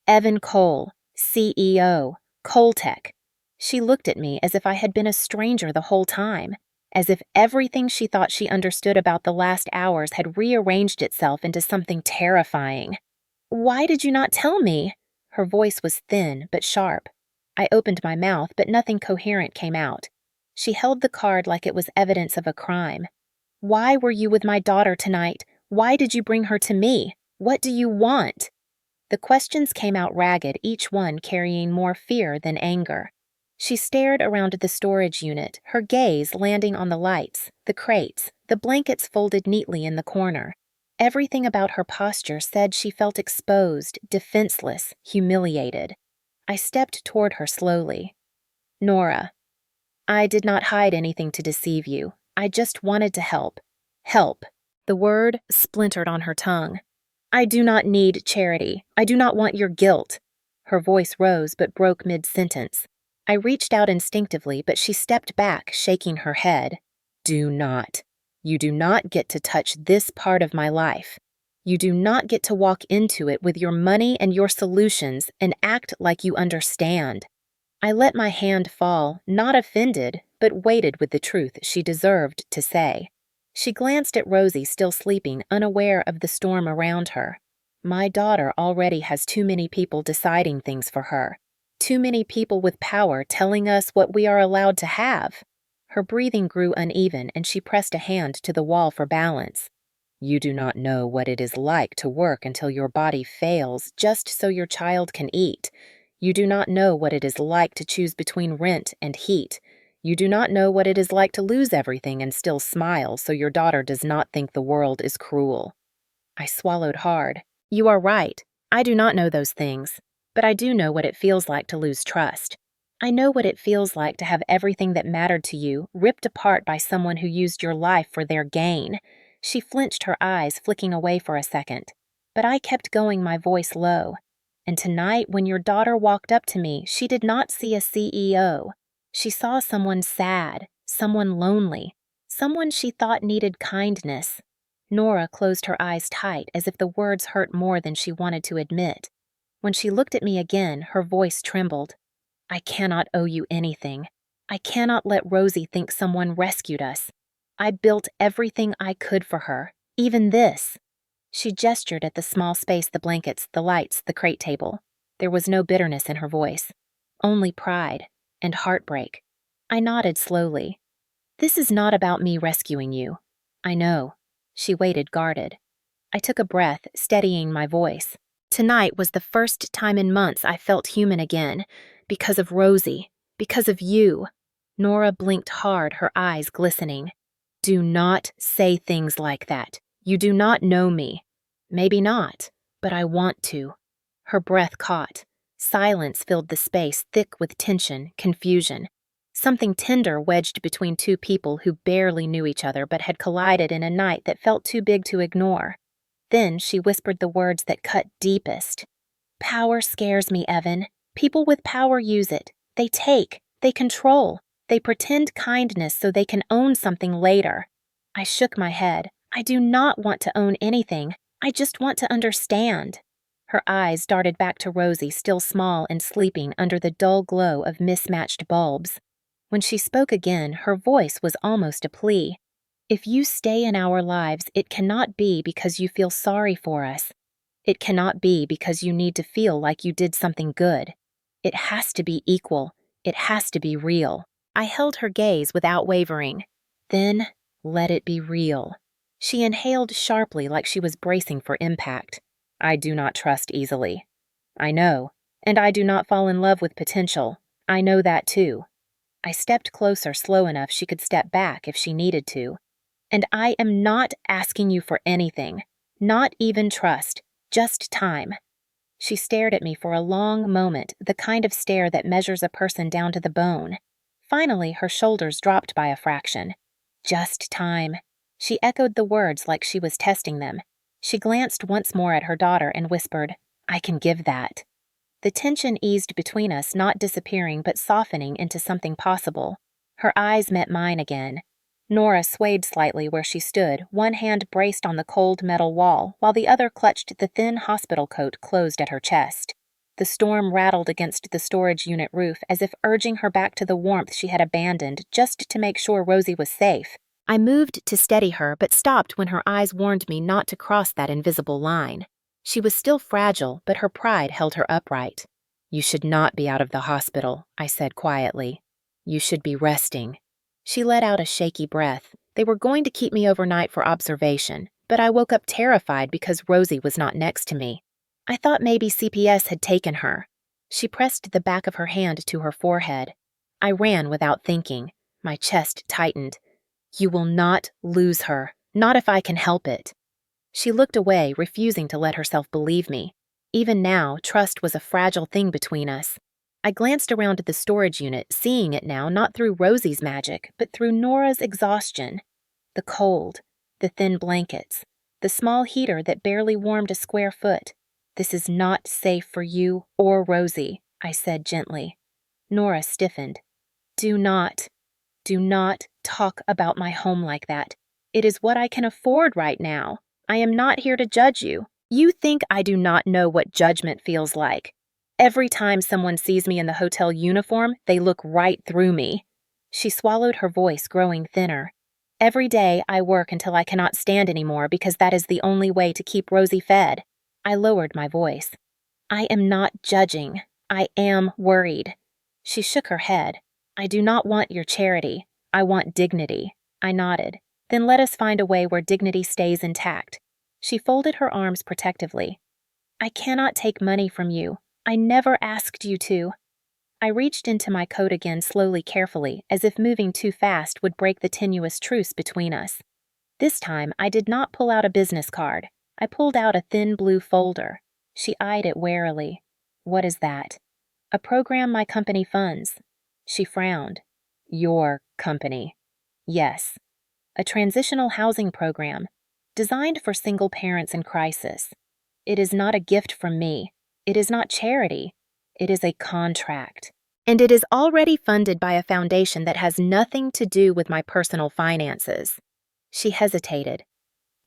Evan Cole, CEO, Coltech. She looked at me as if I had been a stranger the whole time, as if everything she thought she understood about the last hours had rearranged itself into something terrifying. Why did you not tell me? Her voice was thin but sharp. I opened my mouth, but nothing coherent came out. She held the card like it was evidence of a crime. Why were you with my daughter tonight? Why did you bring her to me? What do you want? The questions came out ragged, each one carrying more fear than anger. She stared around the storage unit, her gaze landing on the lights, the crates, the blankets folded neatly in the corner. Everything about her posture said she felt exposed, defenseless, humiliated. I stepped toward her slowly. Nora, I did not hide anything to deceive you. I just wanted to help. Help. The word splintered on her tongue. I do not need charity. I do not want your guilt. Her voice rose but broke mid-sentence. I reached out instinctively, but she stepped back, shaking her head. Do not. You do not get to touch this part of my life. You do not get to walk into it with your money and your solutions and act like you understand. I let my hand fall, not offended, but weighted with the truth she deserved to say. She glanced at Rosie still sleeping, unaware of the storm around her. My daughter already has too many people deciding things for her. Too many people with power telling us what we are allowed to have. Her breathing grew uneven, and she pressed a hand to the wall for balance. You do not know what it is like to work until your body fails just so your child can eat. You do not know what it is like to choose between rent and heat. You do not know what it is like to lose everything and still smile so your daughter does not think the world is cruel. I swallowed hard. You are right. I do not know those things, but I do know what it feels like to lose trust. I know what it feels like to have everything that mattered to you ripped apart by someone who used your life for their gain. She flinched her eyes, flicking away for a second. But I kept going, my voice low. And tonight, when your daughter walked up to me, she did not see a CEO. She saw someone sad, someone lonely, someone she thought needed kindness. Nora closed her eyes tight, as if the words hurt more than she wanted to admit. When she looked at me again, her voice trembled. I cannot owe you anything. I cannot let Rosie think someone rescued us. I built everything I could for her, even this. She gestured at the small space, the blankets, the lights, the crate table. There was no bitterness in her voice, only pride and heartbreak. I nodded slowly. This is not about me rescuing you. I know. She waited, guarded. I took a breath, steadying my voice. Tonight was the first time in months I felt human again, because of Rosie, because of you. Nora blinked hard, her eyes glistening. Do not say things like that. You do not know me. Maybe not, but I want to. Her breath caught. Silence filled the space, thick with tension, confusion. something tender wedged between two people who barely knew each other but had collided in a night that felt too big to ignore. Then she whispered the words that cut deepest. Power scares me, Evan. People with power use it. They take, they control, they pretend kindness so they can own something later. I shook my head. I do not want to own anything. I just want to understand. Her eyes darted back to Rosie, still small and sleeping under the dull glow of mismatched bulbs. When she spoke again, her voice was almost a plea. If you stay in our lives, it cannot be because you feel sorry for us. It cannot be because you need to feel like you did something good. It has to be equal. It has to be real. I held her gaze without wavering. Then, let it be real. She inhaled sharply like she was bracing for impact. I do not trust easily. I know, and I do not fall in love with potential. I know that too. I stepped closer slow enough she could step back if she needed to. And I am not asking you for anything, not even trust, just time. She stared at me for a long moment, the kind of stare that measures a person down to the bone. Finally, her shoulders dropped by a fraction. Just time. She echoed the words like she was testing them. She glanced once more at her daughter and whispered, I can give that. The tension eased between us, not disappearing but softening into something possible. Her eyes met mine again. Nora swayed slightly where she stood, one hand braced on the cold metal wall, while the other clutched the thin hospital coat closed at her chest. The storm rattled against the storage unit roof as if urging her back to the warmth she had abandoned just to make sure Rosie was safe. I moved to steady her but stopped when her eyes warned me not to cross that invisible line. She was still fragile, but her pride held her upright. You should not be out of the hospital, I said quietly. You should be resting. She let out a shaky breath. They were going to keep me overnight for observation, but I woke up terrified because Rosie was not next to me. I thought maybe CPS had taken her. She pressed the back of her hand to her forehead. I ran without thinking. My chest tightened. You will not lose her, not if I can help it. She looked away, refusing to let herself believe me. Even now, trust was a fragile thing between us. I glanced around at the storage unit, seeing it now not through Rosie's magic, but through Nora's exhaustion. The cold, the thin blankets, the small heater that barely warmed a square foot. This is not safe for you or Rosie, I said gently. Nora stiffened. Do not talk about my home like that. It is what I can afford right now. I am not here to judge you. You think I do not know what judgment feels like. Every time someone sees me in the hotel uniform, they look right through me. She swallowed, her voice growing thinner. Every day I work until I cannot stand anymore because that is the only way to keep Rosie fed. I lowered my voice. I am not judging. I am worried. She shook her head. I do not want your charity. I want dignity. I nodded. Then let us find a way where dignity stays intact. She folded her arms protectively. I cannot take money from you. I never asked you to. I reached into my coat again slowly, carefully, as if moving too fast would break the tenuous truce between us. This time, I did not pull out a business card. I pulled out a thin blue folder. She eyed it warily. What is that? A program my company funds. She frowned. Your company. Yes. A transitional housing program, designed for single parents in crisis. It is not a gift from me. It is not charity. It is a contract. And it is already funded by a foundation that has nothing to do with my personal finances. She hesitated.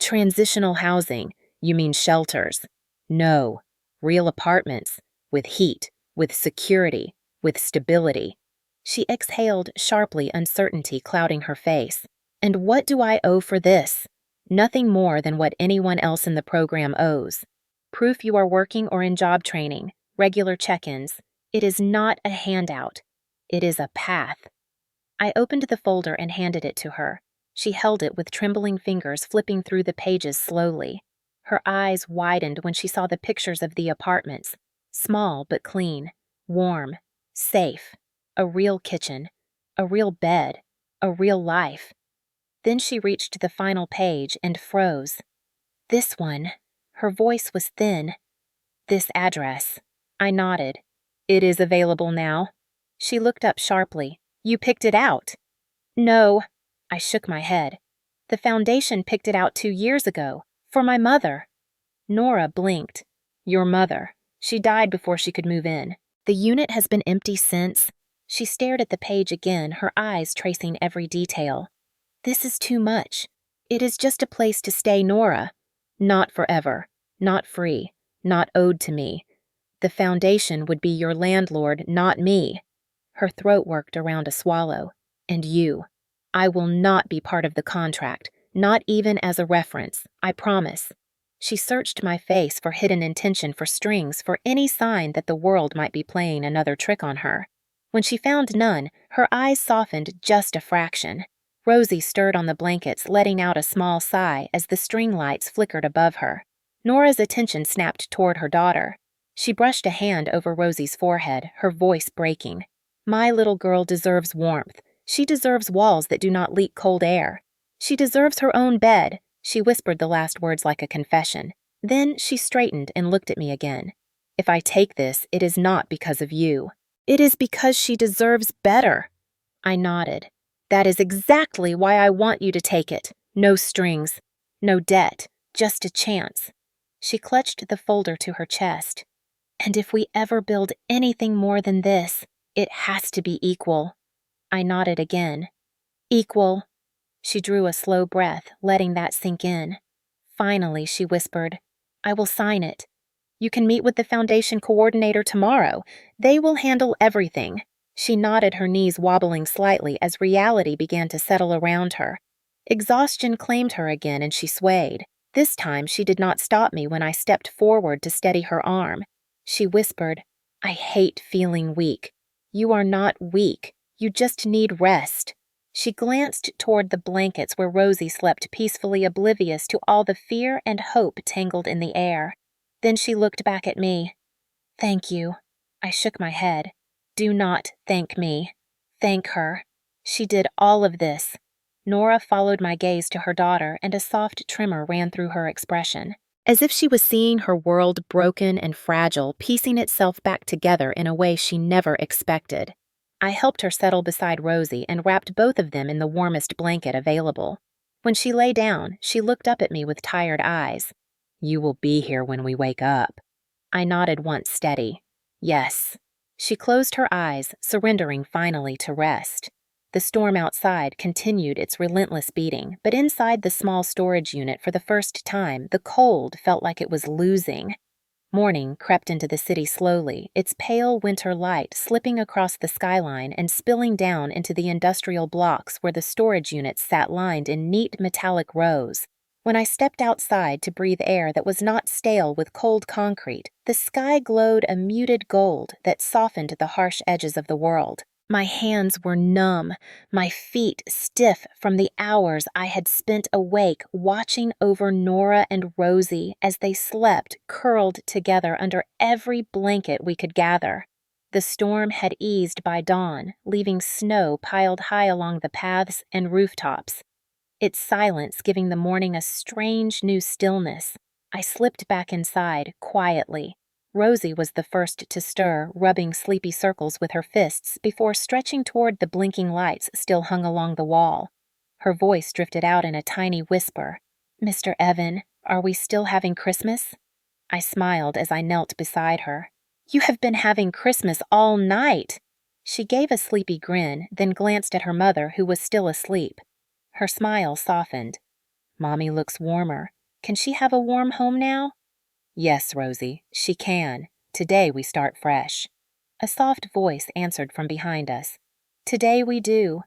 Transitional housing, you mean shelters? No, real apartments, with heat, with security, with stability. She exhaled sharply, uncertainty clouding her face. And what do I owe for this? Nothing more than what anyone else in the program owes. Proof you are working or in job training, regular check-ins. It is not a handout. It is a path. I opened the folder and handed it to her. She held it with trembling fingers, flipping through the pages slowly. Her eyes widened when she saw the pictures of the apartments. Small but clean, warm, safe, a real kitchen, a real bed, a real life. Then she reached the final page and froze. This one. Her voice was thin. This address. I nodded. It is available now. She looked up sharply. You picked it out. No. I shook my head. The foundation picked it out 2 years ago. For my mother. Nora blinked. Your mother. She died before she could move in. The unit has been empty since. She stared at the page again, her eyes tracing every detail. This is too much. It is just a place to stay, Nora. Not forever. Not free. Not owed to me. The foundation would be your landlord, not me. Her throat worked around a swallow. And you. I will not be part of the contract, not even as a reference, I promise. She searched my face for hidden intention, for strings, for any sign that the world might be playing another trick on her. When she found none, her eyes softened just a fraction. Rosie stirred on the blankets, letting out a small sigh as the string lights flickered above her. Nora's attention snapped toward her daughter. She brushed a hand over Rosie's forehead, her voice breaking. My little girl deserves warmth. She deserves walls that do not leak cold air. She deserves her own bed. She whispered the last words like a confession. Then she straightened and looked at me again. If I take this, it is not because of you. It is because she deserves better. I nodded. That is exactly why I want you to take it. No strings. No debt. Just a chance. She clutched the folder to her chest. And if we ever build anything more than this, it has to be equal. I nodded again. Equal. She drew a slow breath, letting that sink in. Finally, she whispered, I will sign it. You can meet with the foundation coordinator tomorrow. They will handle everything. She nodded, her knees wobbling slightly as reality began to settle around her. Exhaustion claimed her again and she swayed. This time she did not stop me when I stepped forward to steady her arm. She whispered, I hate feeling weak. You are not weak. You just need rest. She glanced toward the blankets where Rosie slept peacefully, oblivious to all the fear and hope tangled in the air. Then she looked back at me. Thank you. I shook my head. Do not thank me. Thank her. She did all of this. Nora followed my gaze to her daughter, and a soft tremor ran through her expression, as if she was seeing her world broken and fragile, piecing itself back together in a way she never expected. I helped her settle beside Rosie and wrapped both of them in the warmest blanket available. When she lay down, she looked up at me with tired eyes. You will be here when we wake up. I nodded once steady. Yes. She closed her eyes, surrendering finally to rest. The storm outside continued its relentless beating, but inside the small storage unit for the first time, the cold felt like it was losing. Morning crept into the city slowly, its pale winter light slipping across the skyline and spilling down into the industrial blocks where the storage units sat lined in neat metallic rows. When I stepped outside to breathe air that was not stale with cold concrete, the sky glowed a muted gold that softened the harsh edges of the world. My hands were numb, my feet stiff from the hours I had spent awake watching over Nora and Rosie as they slept curled together under every blanket we could gather. The storm had eased by dawn, leaving snow piled high along the paths and rooftops. Its silence giving the morning a strange new stillness. I slipped back inside, quietly. Rosie was the first to stir, rubbing sleepy circles with her fists before stretching toward the blinking lights still hung along the wall. Her voice drifted out in a tiny whisper. Mr. Evan, are we still having Christmas? I smiled as I knelt beside her. You have been having Christmas all night. She gave a sleepy grin, then glanced at her mother, who was still asleep. Her smile softened. Mommy looks warmer. Can she have a warm home now? Yes, Rosie, she can. Today we start fresh. A soft voice answered from behind us. Today we do.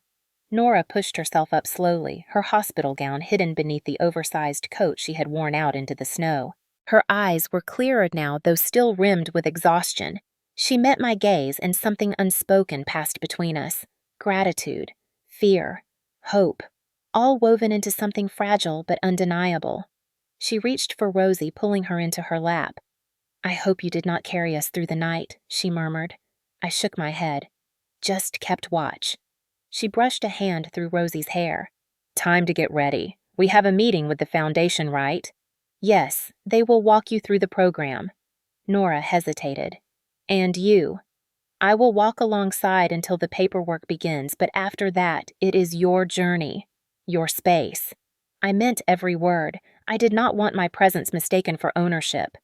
Nora pushed herself up slowly, her hospital gown hidden beneath the oversized coat she had worn out into the snow. Her eyes were clearer now, though still rimmed with exhaustion. She met my gaze, and something unspoken passed between us. Gratitude, fear, hope, all woven into something fragile but undeniable. She reached for Rosie, pulling her into her lap. I hope you did not carry us through the night, she murmured. I shook my head. Just kept watch. She brushed a hand through Rosie's hair. Time to get ready. We have a meeting with the foundation, right? Yes, they will walk you through the program. Nora hesitated. And you? I will walk alongside until the paperwork begins, but after that, it is your journey, your space. I meant every word. I did not want my presence mistaken for ownership.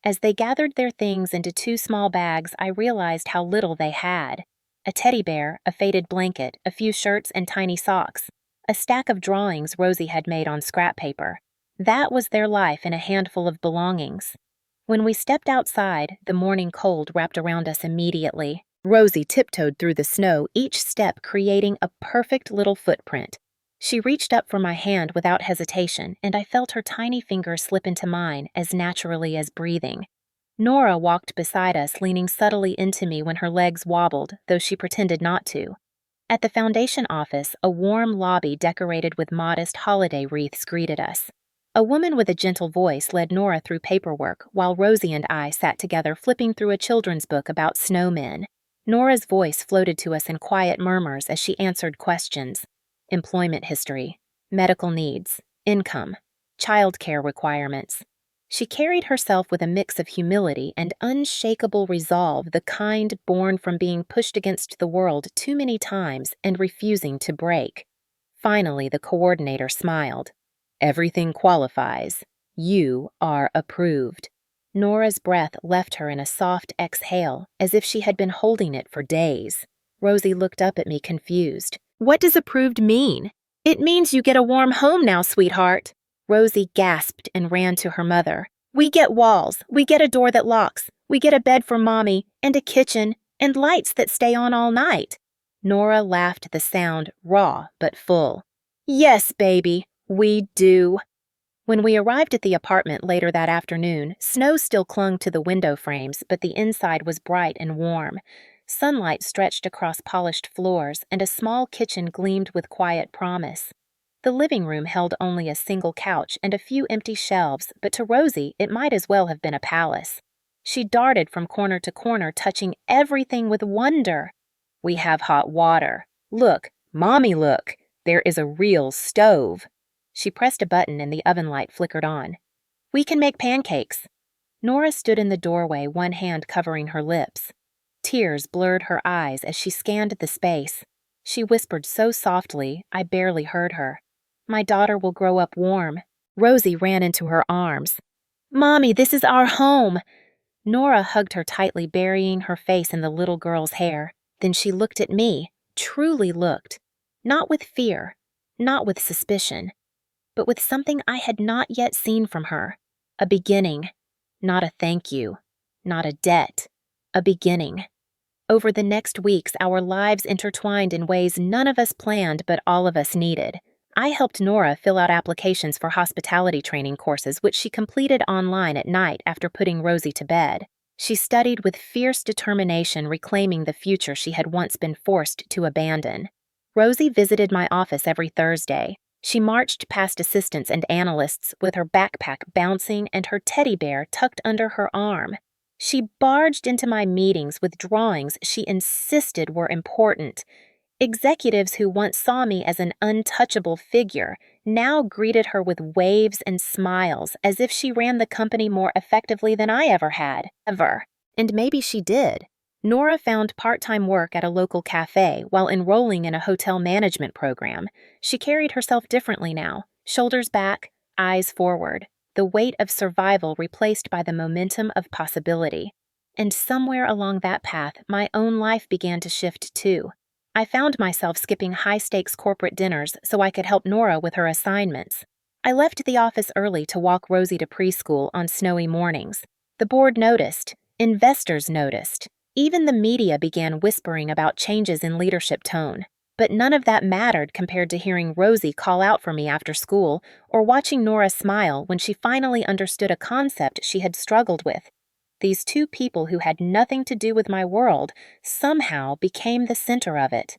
As they gathered their things into two small bags, I realized how little they had. A teddy bear, a faded blanket, a few shirts and tiny socks, a stack of drawings Rosie had made on scrap paper. That was their life in a handful of belongings. When we stepped outside, the morning cold wrapped around us immediately. Rosie tiptoed through the snow, each step creating a perfect little footprint. She reached up for my hand without hesitation, and I felt her tiny fingers slip into mine as naturally as breathing. Nora walked beside us, leaning subtly into me when her legs wobbled, though she pretended not to. At the foundation office, a warm lobby decorated with modest holiday wreaths greeted us. A woman with a gentle voice led Nora through paperwork, while Rosie and I sat together flipping through a children's book about snowmen. Nora's voice floated to us in quiet murmurs as she answered questions. Employment history, medical needs, income, child care requirements. She carried herself with a mix of humility and unshakable resolve, the kind born from being pushed against the world too many times and refusing to break. Finally, the coordinator smiled. Everything qualifies. You are approved. Nora's breath left her in a soft exhale, as if she had been holding it for days. Rosie looked up at me confused. What does approved mean? It means you get a warm home now, sweetheart. Rosie gasped and ran to her mother. We get walls, we get a door that locks, we get a bed for Mommy, and a kitchen, and lights that stay on all night. Nora laughed, the sound raw but full. Yes, baby, we do. When we arrived at the apartment later that afternoon, snow still clung to the window frames, but the inside was bright and warm. Sunlight stretched across polished floors, and a small kitchen gleamed with quiet promise. The living room held only a single couch and a few empty shelves, but to Rosie, it might as well have been a palace. She darted from corner to corner, touching everything with wonder. We have hot water. Look, Mommy, look! There is a real stove. She pressed a button and the oven light flickered on. We can make pancakes. Nora stood in the doorway, one hand covering her lips. Tears blurred her eyes as she scanned the space. She whispered so softly, I barely heard her. My daughter will grow up warm. Rosie ran into her arms. Mommy, this is our home. Nora hugged her tightly, burying her face in the little girl's hair. Then she looked at me, truly looked. Not with fear, not with suspicion, but with something I had not yet seen from her. A beginning. Not a thank you. Not a debt. A beginning. Over the next weeks, our lives intertwined in ways none of us planned but all of us needed. I helped Nora fill out applications for hospitality training courses, which she completed online at night after putting Rosie to bed. She studied with fierce determination, reclaiming the future she had once been forced to abandon. Rosie visited my office every Thursday. She marched past assistants and analysts with her backpack bouncing and her teddy bear tucked under her arm. She barged into my meetings with drawings she insisted were important. Executives who once saw me as an untouchable figure now greeted her with waves and smiles as if she ran the company more effectively than I ever had. Ever. And maybe she did. Nora found part-time work at a local cafe while enrolling in a hotel management program. She carried herself differently now, shoulders back, eyes forward, the weight of survival replaced by the momentum of possibility. And somewhere along that path, my own life began to shift too. I found myself skipping high-stakes corporate dinners so I could help Nora with her assignments. I left the office early to walk Rosie to preschool on snowy mornings. The board noticed. Investors noticed. Even the media began whispering about changes in leadership tone. But none of that mattered compared to hearing Rosie call out for me after school or watching Nora smile when she finally understood a concept she had struggled with. These two people who had nothing to do with my world somehow became the center of it.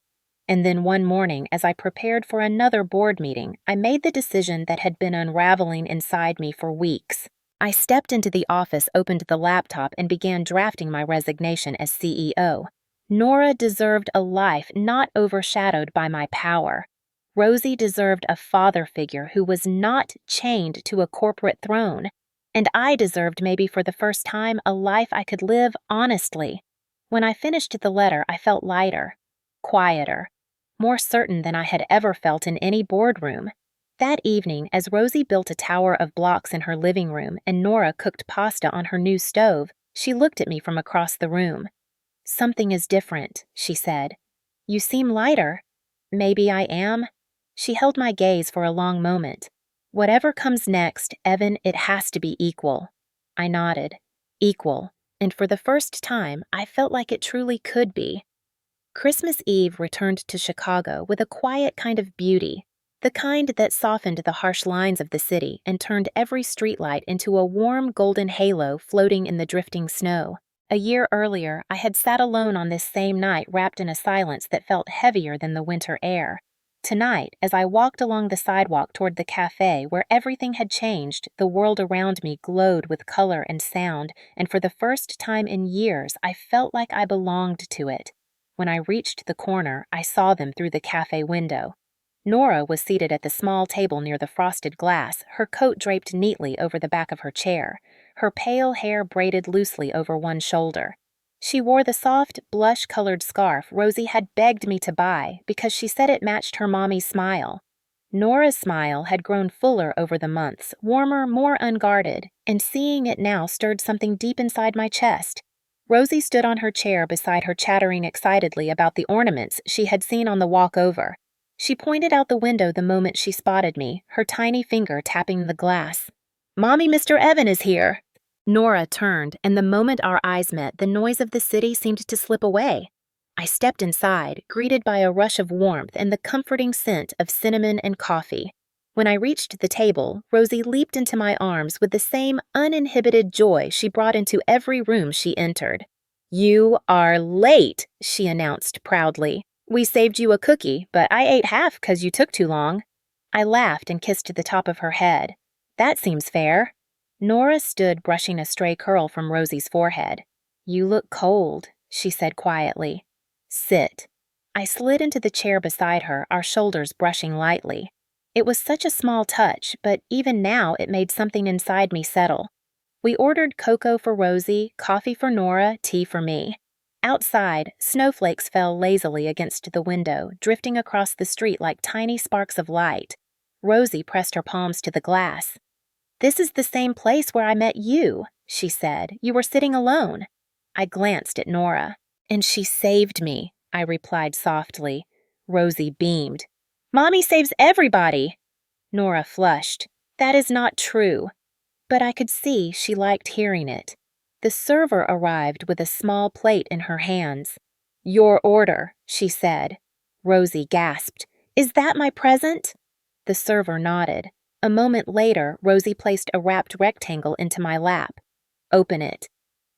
And then one morning, as I prepared for another board meeting, I made the decision that had been unraveling inside me for weeks. I stepped into the office, opened the laptop, and began drafting my resignation as CEO. Nora deserved a life not overshadowed by my power. Rosie deserved a father figure who was not chained to a corporate throne. And I deserved, maybe for the first time, a life I could live honestly. When I finished the letter, I felt lighter, quieter, more certain than I had ever felt in any boardroom. That evening, as Rosie built a tower of blocks in her living room and Nora cooked pasta on her new stove, she looked at me from across the room. "Something is different," she said. "You seem lighter." "Maybe I am." She held my gaze for a long moment. "Whatever comes next, Evan, it has to be equal." I nodded. Equal. And for the first time, I felt like it truly could be. Christmas Eve returned to Chicago with a quiet kind of beauty, the kind that softened the harsh lines of the city and turned every streetlight into a warm golden halo floating in the drifting snow. A year earlier, I had sat alone on this same night wrapped in a silence that felt heavier than the winter air. Tonight, as I walked along the sidewalk toward the cafe where everything had changed, the world around me glowed with color and sound, and for the first time in years, I felt like I belonged to it. When I reached the corner, I saw them through the cafe window. Nora was seated at the small table near the frosted glass, her coat draped neatly over the back of her chair, her pale hair braided loosely over one shoulder. She wore the soft, blush-colored scarf Rosie had begged me to buy because she said it matched her mommy's smile. Nora's smile had grown fuller over the months, warmer, more unguarded, and seeing it now stirred something deep inside my chest. Rosie stood on her chair beside her, chattering excitedly about the ornaments she had seen on the walk over. She pointed out the window the moment she spotted me, her tiny finger tapping the glass. "Mommy, Mr. Evan is here." Nora turned, and the moment our eyes met, the noise of the city seemed to slip away. I stepped inside, greeted by a rush of warmth and the comforting scent of cinnamon and coffee. When I reached the table, Rosie leaped into my arms with the same uninhibited joy she brought into every room she entered. "You are late," she announced proudly. "We saved you a cookie, but I ate half 'cause you took too long." I laughed and kissed the top of her head. "That seems fair." Nora stood brushing a stray curl from Rosie's forehead. "You look cold," she said quietly. "Sit." I slid into the chair beside her, our shoulders brushing lightly. It was such a small touch, but even now it made something inside me settle. We ordered cocoa for Rosie, coffee for Nora, tea for me. Outside, snowflakes fell lazily against the window, drifting across the street like tiny sparks of light. Rosie pressed her palms to the glass. "This is the same place where I met you," she said. "You were sitting alone." I glanced at Nora. "And she saved me," I replied softly. Rosie beamed. "Mommy saves everybody." Nora flushed. "That is not true." But I could see she liked hearing it. The server arrived with a small plate in her hands. "Your order," she said. Rosie gasped. "Is that my present?" The server nodded. A moment later, Rosie placed a wrapped rectangle into my lap. "Open it."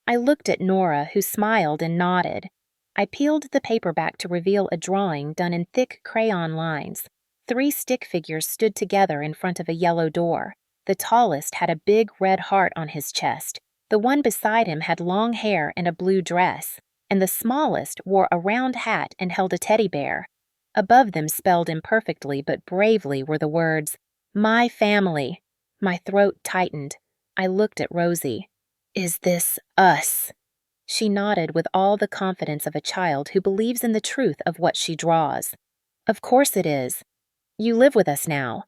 I looked at Nora, who smiled and nodded. I peeled the paper back to reveal a drawing done in thick crayon lines. 3 stick figures stood together in front of a yellow door. The tallest had a big red heart on his chest. The one beside him had long hair and a blue dress, and the smallest wore a round hat and held a teddy bear. Above them, spelled imperfectly but bravely, were the words, "My family." My throat tightened. I looked at Rosie. "Is this us?" She nodded with all the confidence of a child who believes in the truth of what she draws. "Of course it is. You live with us now."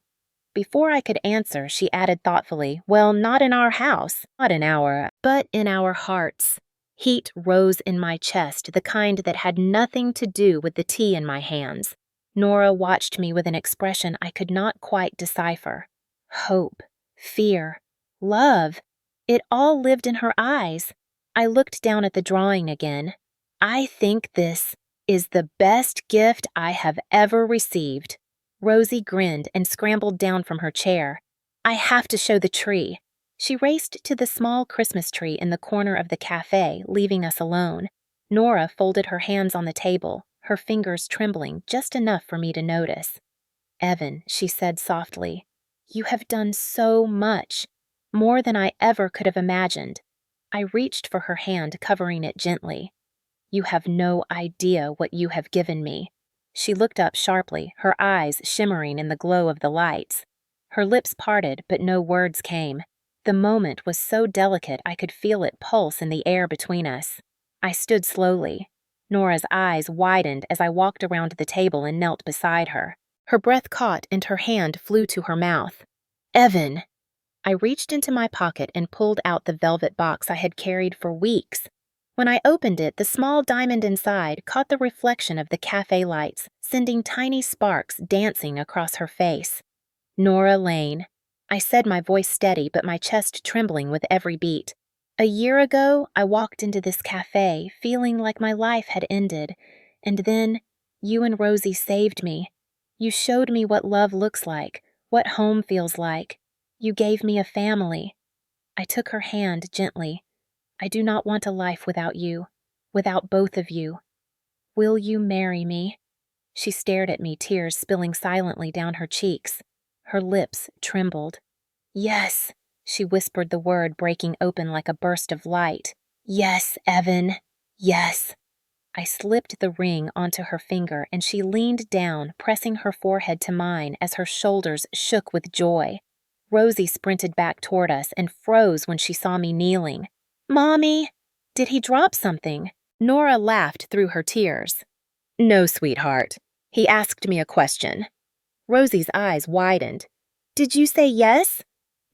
Before I could answer, she added thoughtfully, "Well, not in our house, not in our, but in our hearts." Heat rose in my chest, the kind that had nothing to do with the tea in my hands. Nora watched me with an expression I could not quite decipher. Hope, fear, love. It all lived in her eyes. I looked down at the drawing again. "I think this is the best gift I have ever received." Rosie grinned and scrambled down from her chair. "I have to show the tree." She raced to the small Christmas tree in the corner of the cafe, leaving us alone. Nora folded her hands on the table, her fingers trembling just enough for me to notice. "Evan," she said softly, "you have done so much, more than I ever could have imagined." I reached for her hand, covering it gently. "You have no idea what you have given me." She looked up sharply, her eyes shimmering in the glow of the lights. Her lips parted, but no words came. The moment was so delicate I could feel it pulse in the air between us. I stood slowly. Nora's eyes widened as I walked around the table and knelt beside her. Her breath caught and her hand flew to her mouth. Evan! I reached into my pocket and pulled out the velvet box I had carried for weeks. When I opened it, the small diamond inside caught the reflection of the cafe lights, sending tiny sparks dancing across her face. Nora Lane. I said, my voice steady but my chest trembling with every beat. A year ago, I walked into this cafe feeling like my life had ended, and then you and Rosie saved me. You showed me what love looks like, what home feels like. You gave me a family. I took her hand gently. I do not want a life without you, without both of you. Will you marry me? She stared at me, tears spilling silently down her cheeks. Her lips trembled. Yes, she whispered the word breaking open like a burst of light. Yes, Evan. Yes. I slipped the ring onto her finger and she leaned down, pressing her forehead to mine as her shoulders shook with joy. Rosie sprinted back toward us and froze when she saw me kneeling. Mommy! Did he drop something? Nora laughed through her tears. No, sweetheart. He asked me a question. Rosie's eyes widened. Did you say yes?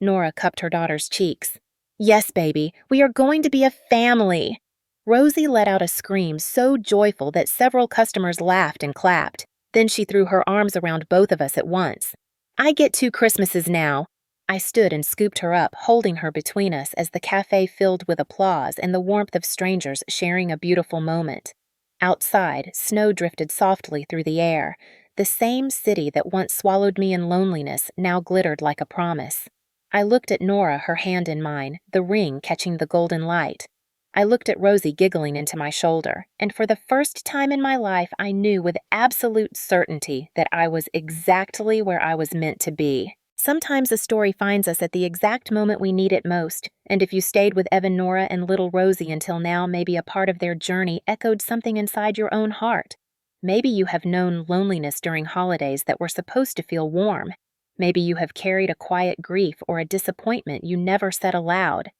Nora cupped her daughter's cheeks. Yes, baby, we are going to be a family. Rosie let out a scream so joyful that several customers laughed and clapped. Then she threw her arms around both of us at once. I get 2 Christmases now. I stood and scooped her up, holding her between us as the cafe filled with applause and the warmth of strangers sharing a beautiful moment. Outside, snow drifted softly through the air. The same city that once swallowed me in loneliness now glittered like a promise. I looked at Nora, her hand in mine, the ring catching the golden light. I looked at Rosie giggling into my shoulder, and for the first time in my life I knew with absolute certainty that I was exactly where I was meant to be. Sometimes a story finds us at the exact moment we need it most, and if you stayed with Evan, Nora, and little Rosie until now, maybe a part of their journey echoed something inside your own heart. Maybe you have known loneliness during holidays that were supposed to feel warm. Maybe you have carried a quiet grief or a disappointment you never said aloud.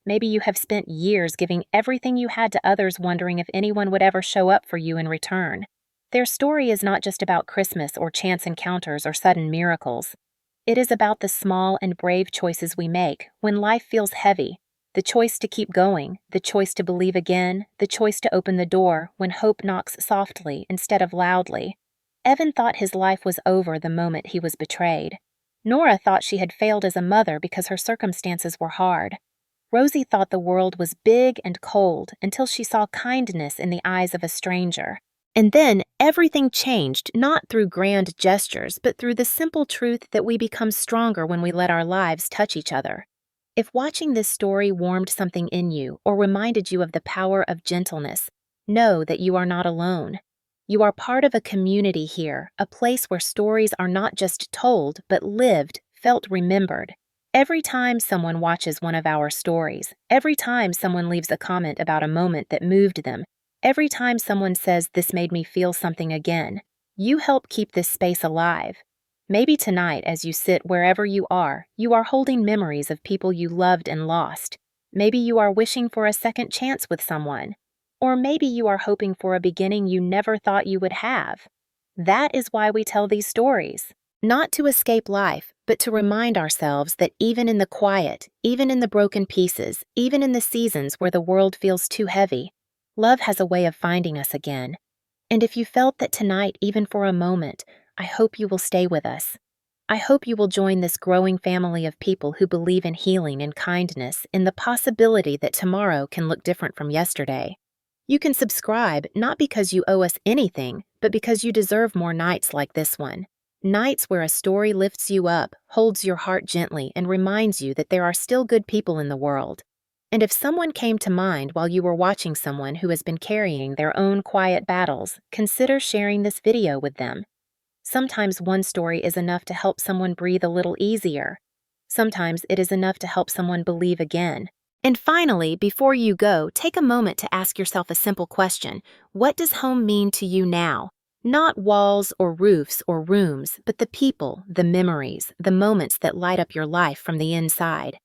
Maybe you have spent years giving everything you had to others, wondering if anyone would ever show up for you in return. Their story is not just about Christmas or chance encounters or sudden miracles. It is about the small and brave choices we make when life feels heavy, the choice to keep going, the choice to believe again, the choice to open the door when hope knocks softly instead of loudly. Evan thought his life was over the moment he was betrayed. Nora thought she had failed as a mother because her circumstances were hard. Rosie thought the world was big and cold until she saw kindness in the eyes of a stranger. And then everything changed, not through grand gestures, but through the simple truth that we become stronger when we let our lives touch each other. If watching this story warmed something in you or reminded you of the power of gentleness, know that you are not alone. You are part of a community here, a place where stories are not just told, but lived, felt remembered. Every time someone watches one of our stories, every time someone leaves a comment about a moment that moved them, every time someone says, "This made me feel something again," you help keep this space alive. Maybe tonight, as you sit wherever you are holding memories of people you loved and lost. Maybe you are wishing for a second chance with someone. Or maybe you are hoping for a beginning you never thought you would have. That is why we tell these stories. Not to escape life, but to remind ourselves that even in the quiet, even in the broken pieces, even in the seasons where the world feels too heavy, love has a way of finding us again. And if you felt that tonight, even for a moment, I hope you will stay with us. I hope you will join this growing family of people who believe in healing and kindness, in the possibility that tomorrow can look different from yesterday. You can subscribe not because you owe us anything, but because you deserve more nights like this one. Nights where a story lifts you up, holds your heart gently, and reminds you that there are still good people in the world. And if someone came to mind while you were watching someone who has been carrying their own quiet battles, consider sharing this video with them. Sometimes one story is enough to help someone breathe a little easier. Sometimes it is enough to help someone believe again. And finally, before you go, take a moment to ask yourself a simple question. What does home mean to you now? Not walls or roofs or rooms, but the people, the memories, the moments that light up your life from the inside.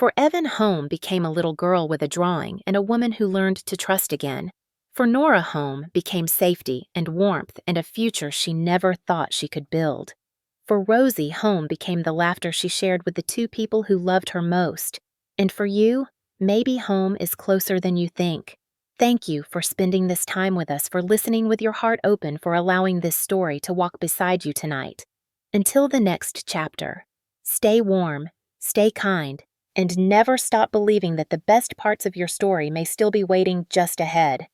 For Evan, home became a little girl with a drawing and a woman who learned to trust again. For Nora, home became safety and warmth and a future she never thought she could build. For Rosie, home became the laughter she shared with the two people who loved her most. And for you, maybe home is closer than you think. Thank you for spending this time with us, for listening with your heart open, for allowing this story to walk beside you tonight. Until the next chapter, stay warm, stay kind, and never stop believing that the best parts of your story may still be waiting just ahead.